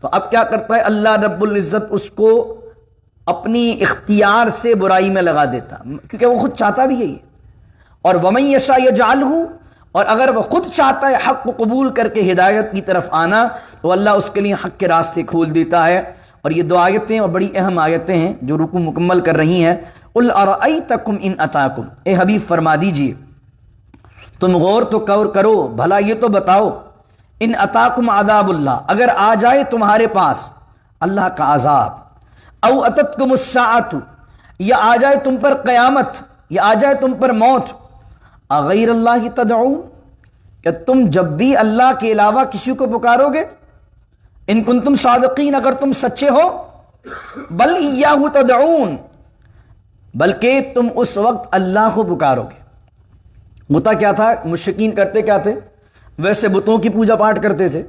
تو اب کیا کرتا ہے اللہ رب العزت اس کو اپنی اختیار سے برائی میں لگا دیتا، کیونکہ وہ خود چاہتا بھی یہی ہے۔ اور وَمَن یشاء یجعلہ، اور اگر وہ خود چاہتا ہے حق کو قبول کر کے ہدایت کی طرف آنا، تو اللہ اس کے لیے حق کے راستے کھول دیتا ہے۔ اور یہ دو آیتیں اور بڑی اہم آیتیں ہیں جو رکوع مکمل کر رہی ہیں۔ قُلْ أَرَأَيْتَكُمْ إِنْ أَتَاكُمْ، اے حبیب فرما دیجئے، تم غور تو کرو، بھلا یہ تو بتاؤ، ان اتاکم عذاب اللہ، اگر آ جائے تمہارے پاس اللہ کا عذاب، او اتتکم الساعۃ، یا آ جائے تم پر قیامت، یا آ جائے تم پر موت، اغیر اللہ تدعون، کہ تم جب بھی اللہ کے علاوہ کسی کو پکارو گے؟ ان کنتم صادقین، اگر تم سچے ہو، بل ایاہ تدعون، بلکہ تم اس وقت اللہ کو پکارو گے۔ بتا کیا تھا؟ مشرکین کرتے کیا تھے؟ ویسے بتوں کی پوجا پاٹ کرتے تھے،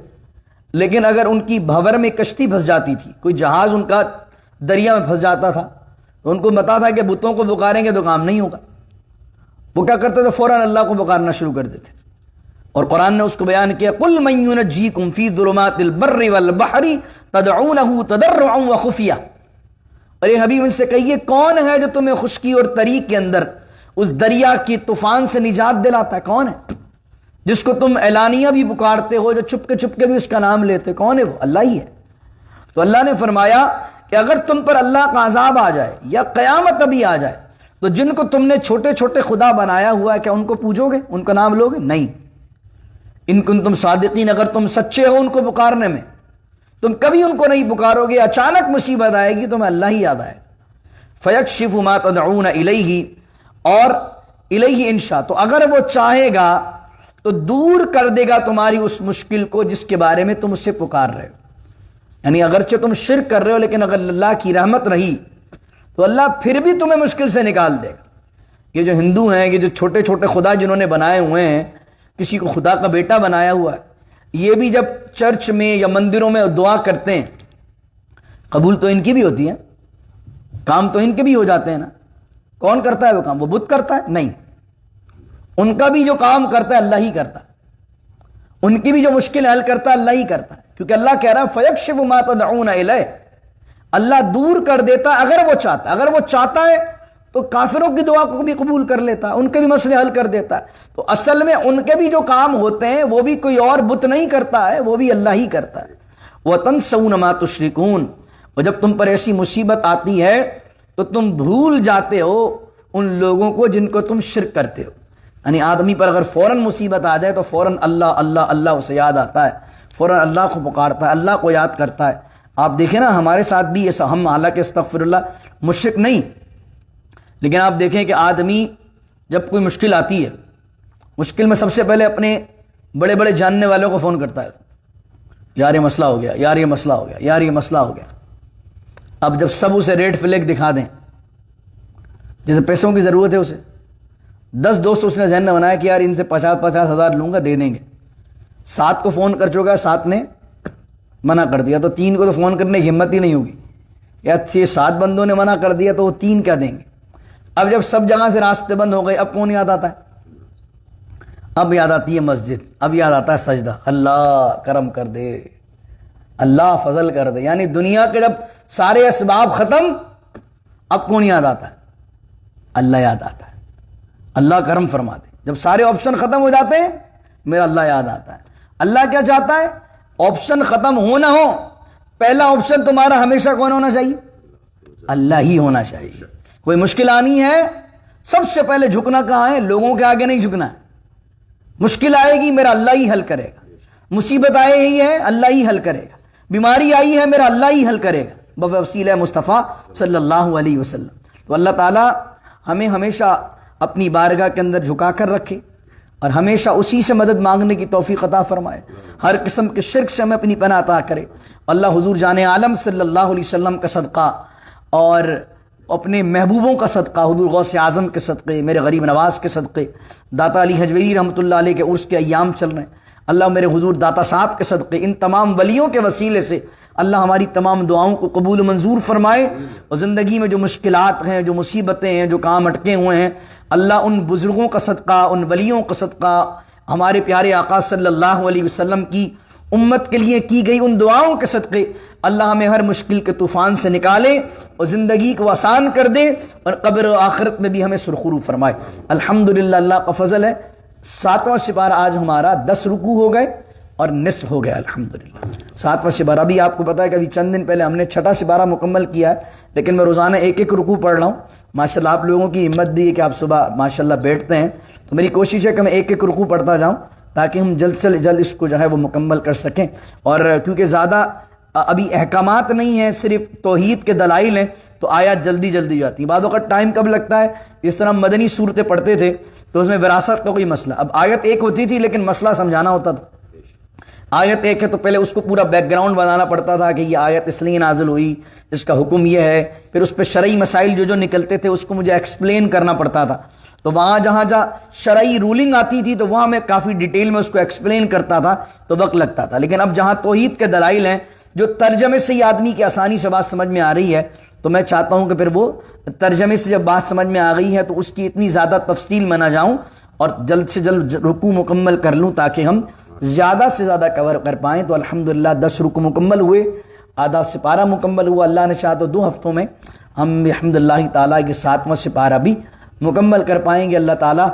لیکن اگر ان کی بھور میں کشتی پھنس جاتی تھی، کوئی جہاز ان کا دریا میں پھنس جاتا تھا، تو ان کو پتا تھا کہ بتوں کو پکاریں گے تو کام نہیں ہوگا۔ وہ کیا کرتے تھے؟ فوراً اللہ کو پکارنا شروع کر دیتے تھے۔ اور قرآن نے اس کو بیان کیا، قُلْ مَن يُنَجِّيكُمْ فِي ظُلُمَاتِ الْبَرِّ وَالْبَحْرِ تَدْعُونَهُ تَضَرُّعًا وَخُفْيَةً، اور یہ حبیب ان سے کہیے کون ہے جو تمہیں خشکی اور تری کے اندر اس دریا کی طوفان سے نجات دلاتا ہے؟ کون ہے جس کو تم اعلانیہ بھی پکارتے ہو، جو چھپ کے بھی اس کا نام لیتے؟ کون ہے وہ؟ اللہ ہی ہے۔ تو اللہ نے فرمایا کہ اگر تم پر اللہ کا عذاب آ جائے یا قیامت ابھی آ جائے، تو جن کو تم نے چھوٹے چھوٹے خدا بنایا ہوا ہے، کیا ان کو پوجو گے؟ ان کا نام لوگے؟ نہیں۔ ان کنتم صادقین، اگر تم سچے ہو ان کو پکارنے میں، تم کبھی ان کو نہیں پکارو گے، اچانک مصیبت آئے گی تمہیں اللہ ہی یاد آئے۔ فیکشف ما تدعون الیہ، اور الیہ انشاء، تو اگر وہ چاہے گا تو دور کر دے گا تمہاری اس مشکل کو جس کے بارے میں تم اسے پکار رہے ہو۔ یعنی اگرچہ تم شرک کر رہے ہو، لیکن اگر اللہ کی رحمت رہی تو اللہ پھر بھی تمہیں مشکل سے نکال دے گا۔ یہ جو ہندو ہیں، یہ جو چھوٹے چھوٹے خدا جنہوں نے بنائے ہوئے ہیں، کسی کو خدا کا بیٹا بنایا ہوا ہے، یہ بھی جب چرچ میں یا مندروں میں دعا کرتے ہیں، قبول تو ان کی بھی ہوتی ہے، کام تو ان کے بھی ہو جاتے ہیں نا۔ کون کرتا ہے وہ کام؟ وہ بت کرتا ہے؟ نہیں، ان کا بھی جو کام کرتا ہے اللہ ہی کرتا ہے، ان کی بھی جو مشکل حل کرتا ہے اللہ ہی کرتا ہے، کیونکہ اللہ کہہ رہا ہے فَيَكْشِفُ مَا تَدْعُونَ إِلَيْهِ، اللہ دور کر دیتا ہے اگر وہ چاہتا ہے۔ اگر وہ چاہتا ہے تو کافروں کی دعا کو بھی قبول کر لیتا ہے، ان کے بھی مسئلے حل کر دیتا ہے۔ تو اصل میں ان کے بھی جو کام ہوتے ہیں وہ بھی کوئی اور بت نہیں کرتا ہے، وہ بھی اللہ ہی کرتا ہے۔ وَتَنْسَوْنَ مَا تُشْرِكُونَ، اور جب تم پر ایسی مصیبت آتی ہے تو تم بھول جاتے ہو ان لوگوں کو جن کو تم شرک کرتے ہو۔ یعنی آدمی پر اگر فوراً مصیبت آ جائے تو فوراً اللہ اللہ اللہ اسے یاد آتا ہے، فوراً اللہ کو پکارتا ہے، اللہ کو یاد کرتا ہے۔ آپ دیکھیں نا ہمارے ساتھ بھی ایسا، ہم حالانکہ استغفر اللہ مشرک نہیں، لیکن آپ دیکھیں کہ آدمی جب کوئی مشکل آتی ہے، مشکل میں سب سے پہلے اپنے بڑے بڑے جاننے والوں کو فون کرتا ہے، یار یہ مسئلہ ہو گیا، یار یہ مسئلہ ہو گیا، یار یہ مسئلہ ہو گیا۔ اب جب سب اسے ریڈ فلیگ دکھا دیں، جیسے پیسوں کی ضرورت ہے، اسے 10 دوست اس نے ذہن میں بنایا کہ یار ان سے 50,000 ہزار لوں گا، دے دیں گے، 7 کو فون کر چکا ہے، 7 نے منع کر دیا، تو 3 کو تو فون کرنے کی ہمت ہی نہیں ہوگی، یا 7 بندوں نے منع کر دیا تو وہ 3 کیا دیں گے۔ اب جب سب جگہ سے راستے بند ہو گئے، اب کون یاد آتا ہے؟ اب یاد آتی ہے مسجد، اب یاد آتا ہے سجدہ، اللہ کرم کر دے، اللہ فضل کر دے۔ یعنی دنیا کے جب سارے اسباب ختم، اب کون یاد آتا ہے؟ اللہ یاد آتا ہے، اللہ کرم فرما دے۔ جب سارے آپشن ختم ہو جاتے ہیں، میرا اللہ یاد آتا ہے۔ اللہ کیا چاہتا ہے؟ آپشن ختم ہو نہ ہو، پہلا آپشن تمہارا ہمیشہ کون ہونا چاہیے؟ اللہ ہی ہونا چاہیے۔ کوئی مشکل آنی ہے، سب سے پہلے جھکنا کہاں ہے؟ لوگوں کے آگے نہیں جھکنا ہے۔ مشکل آئے گی، میرا اللہ ہی حل کرے گا۔ مصیبت آئے ہی ہے، اللہ ہی حل کرے گا۔ بیماری آئی ہے، میرا اللہ ہی حل کرے گا بوسیلہ مصطفیٰ صلی اللہ علیہ وسلم۔ تو اللہ تعالیٰ ہمیں ہمیشہ اپنی بارگاہ کے اندر جھکا کر رکھے اور ہمیشہ اسی سے مدد مانگنے کی توفیق عطا فرمائے، ہر قسم کے شرک سے ہمیں اپنی پناہ عطا کرے۔ اللہ حضور جان عالم صلی اللہ علیہ وسلم کا صدقہ اور اپنے محبوبوں کا صدقہ، حضور غوث اعظم کے صدقے، میرے غریب نواز کے صدقے، داتا علی حجویری رحمۃ اللہ علیہ کے عرس کے ایام چل رہے ہیں، اللہ میرے حضور داتا صاحب کے صدقے، ان تمام ولیوں کے وسیلے سے اللہ ہماری تمام دعاؤں کو قبول و منظور فرمائے، اور زندگی میں جو مشکلات ہیں، جو مصیبتیں ہیں، جو کام اٹکے ہوئے ہیں، اللہ ان بزرگوں کا صدقہ، ان ولیوں کا صدقہ، ہمارے پیارے آقا صلی اللہ علیہ وسلم کی امت کے لیے کی گئی ان دعاؤں کے صدقے اللہ ہمیں ہر مشکل کے طوفان سے نکالے اور زندگی کو آسان کر دے، اور قبر و آخرت میں بھی ہمیں سرخرو فرمائے۔ الحمدللہ، اللہ کا فضل ہے، 7واں سپارہ آج ہمارا 10 رکوع ہو گئے اور نصف ہو گیا الحمدللہ۔ 7واں سپارہ، ابھی آپ کو پتا ہے کہ ابھی چند دن پہلے ہم نے 6واں سپارہ مکمل کیا ہے، لیکن میں روزانہ ایک ایک رکوع پڑھ رہا ہوں۔ ماشاءاللہ آپ لوگوں کی ہمت بھی ہے کہ آپ صبح ماشاءاللہ بیٹھتے ہیں، تو میری کوشش ہے کہ میں ایک ایک رکوع پڑھتا جاؤں تاکہ ہم جلد سے جلد اس کو جو ہے وہ مکمل کر سکیں۔ اور کیونکہ زیادہ ابھی احکامات نہیں ہیں، صرف توحید کے دلائل ہیں، تو آیات جلدی جلدی جاتی ہیں۔ بعض اوقات ٹائم کب لگتا ہے، اس طرح مدنی صورتیں پڑھتے تھے تو اس میں وراثت کا کوئی مسئلہ، اب آیت ایک ہوتی تھی لیکن مسئلہ سمجھانا ہوتا تھا۔ آیت ایک ہے تو پہلے اس کو پورا بیک گراؤنڈ بنانا پڑتا تھا کہ یہ آیت اس لیے نازل ہوئی، اس کا حکم یہ ہے، پھر اس پہ شرعی مسائل جو نکلتے تھے اس کو مجھے ایکسپلین کرنا پڑتا تھا۔ تو وہاں جہاں شرعی رولنگ آتی تھی تو وہاں میں کافی ڈیٹیل میں اس کو ایکسپلین کرتا تھا تو وقت لگتا تھا، لیکن اب جہاں توحید کے دلائل ہیں جو ترجمے سے ہی آدمی کی آسانی سے بات سمجھ میں آ رہی ہے، تو میں چاہتا ہوں کہ پھر وہ ترجمے سے جب بات سمجھ میں آ گئی ہے تو اس کی اتنی زیادہ تفصیل میں نہ جاؤں اور جلد سے جلد رکوع مکمل کر لوں تاکہ ہم زیادہ سے زیادہ کور کر پائیں۔ تو الحمدللہ 10 رکوع مکمل ہوئے، آدھا سپارہ مکمل ہوا، اللہ نے چاہا تو 2 ہفتوں میں ہم الحمدللہ تعالیٰ کے 7واں سپارہ بھی مکمل کر پائیں گے۔ اللہ تعالیٰ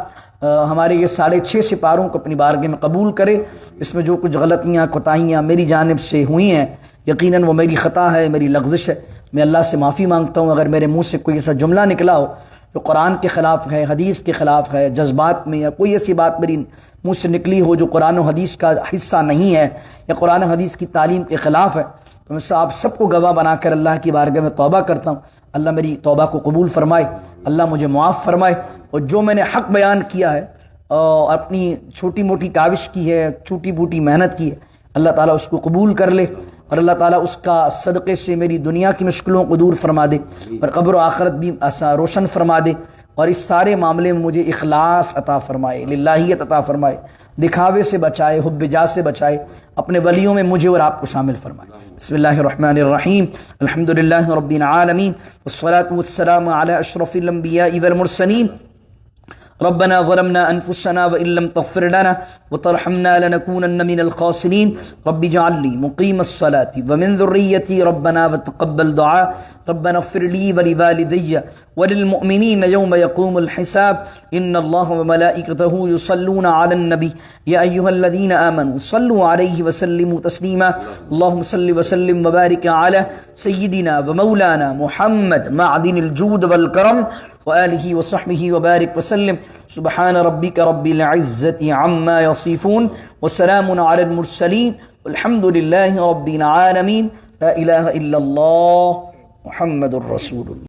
ہمارے یہ 6.5 سپاروں کو اپنی بارگاہ میں قبول کرے۔ اس میں جو کچھ غلطیاں کوتاہیاں میری جانب سے ہوئی ہیں یقیناً وہ میری خطا ہے، میری لغزش ہے، میں اللہ سے معافی مانگتا ہوں۔ اگر میرے منہ سے کوئی ایسا جملہ نکلا ہو جو قرآن کے خلاف ہے، حدیث کے خلاف ہے، جذبات میں، یا کوئی ایسی بات میری منہ سے نکلی ہو جو قرآن و حدیث کا حصہ نہیں ہے یا قرآن و حدیث کی تعلیم کے خلاف ہے، تو میں آپ سب کو گواہ بنا کر اللہ کی بارگاہ میں توبہ کرتا ہوں۔ اللہ میری توبہ کو قبول فرمائے، اللہ مجھے معاف فرمائے، اور جو میں نے حق بیان کیا ہے اور اپنی چھوٹی موٹی کاوش کی ہے، چھوٹی بوٹی محنت کی ہے، اللہ تعالیٰ اس کو قبول کر لے، اور اللہ تعالیٰ اس کا صدقے سے میری دنیا کی مشکلوں کو دور فرما دے اور قبر و آخرت بھی روشن فرما دے، اور اس سارے معاملے میں مجھے اخلاص عطا فرمائے، للہیت عطا فرمائے، دکھاوے سے بچائے، حب جاہ سے بچائے، اپنے ولیوں میں مجھے اور آپ کو شامل فرمائے۔ بسم اللہ الرحمن الرحیم، الحمدللہ رب العالمین، والصلاة والسلام علی اشرف الانبیاء والمرسلین۔ ربنا ظلمنا انفسنا وان لم تغفر لنا وترحمنا لنكونن من الخاسرين رب اجعل لي مقيم الصلاة ومن ذريتي ربنا وتقبل دعاء ربنا اغفر لي ولوالدي وللمؤمنين يوم يقوم الحساب ان الله وملائكته يصلون على النبي يا ايها الذين امنوا صلوا عليه وسلموا تسليما اللهم صل وسلم وبارك على سيدنا ومولانا محمد معدن الجود والكرم وآلہ وصحبہ وبارک وسلم سبحان ربک رب العزة عما یصفون وسلام علی المرسلین والحمد للہ رب العالمین لا الہ الا اللہ محمد الرسول اللہ۔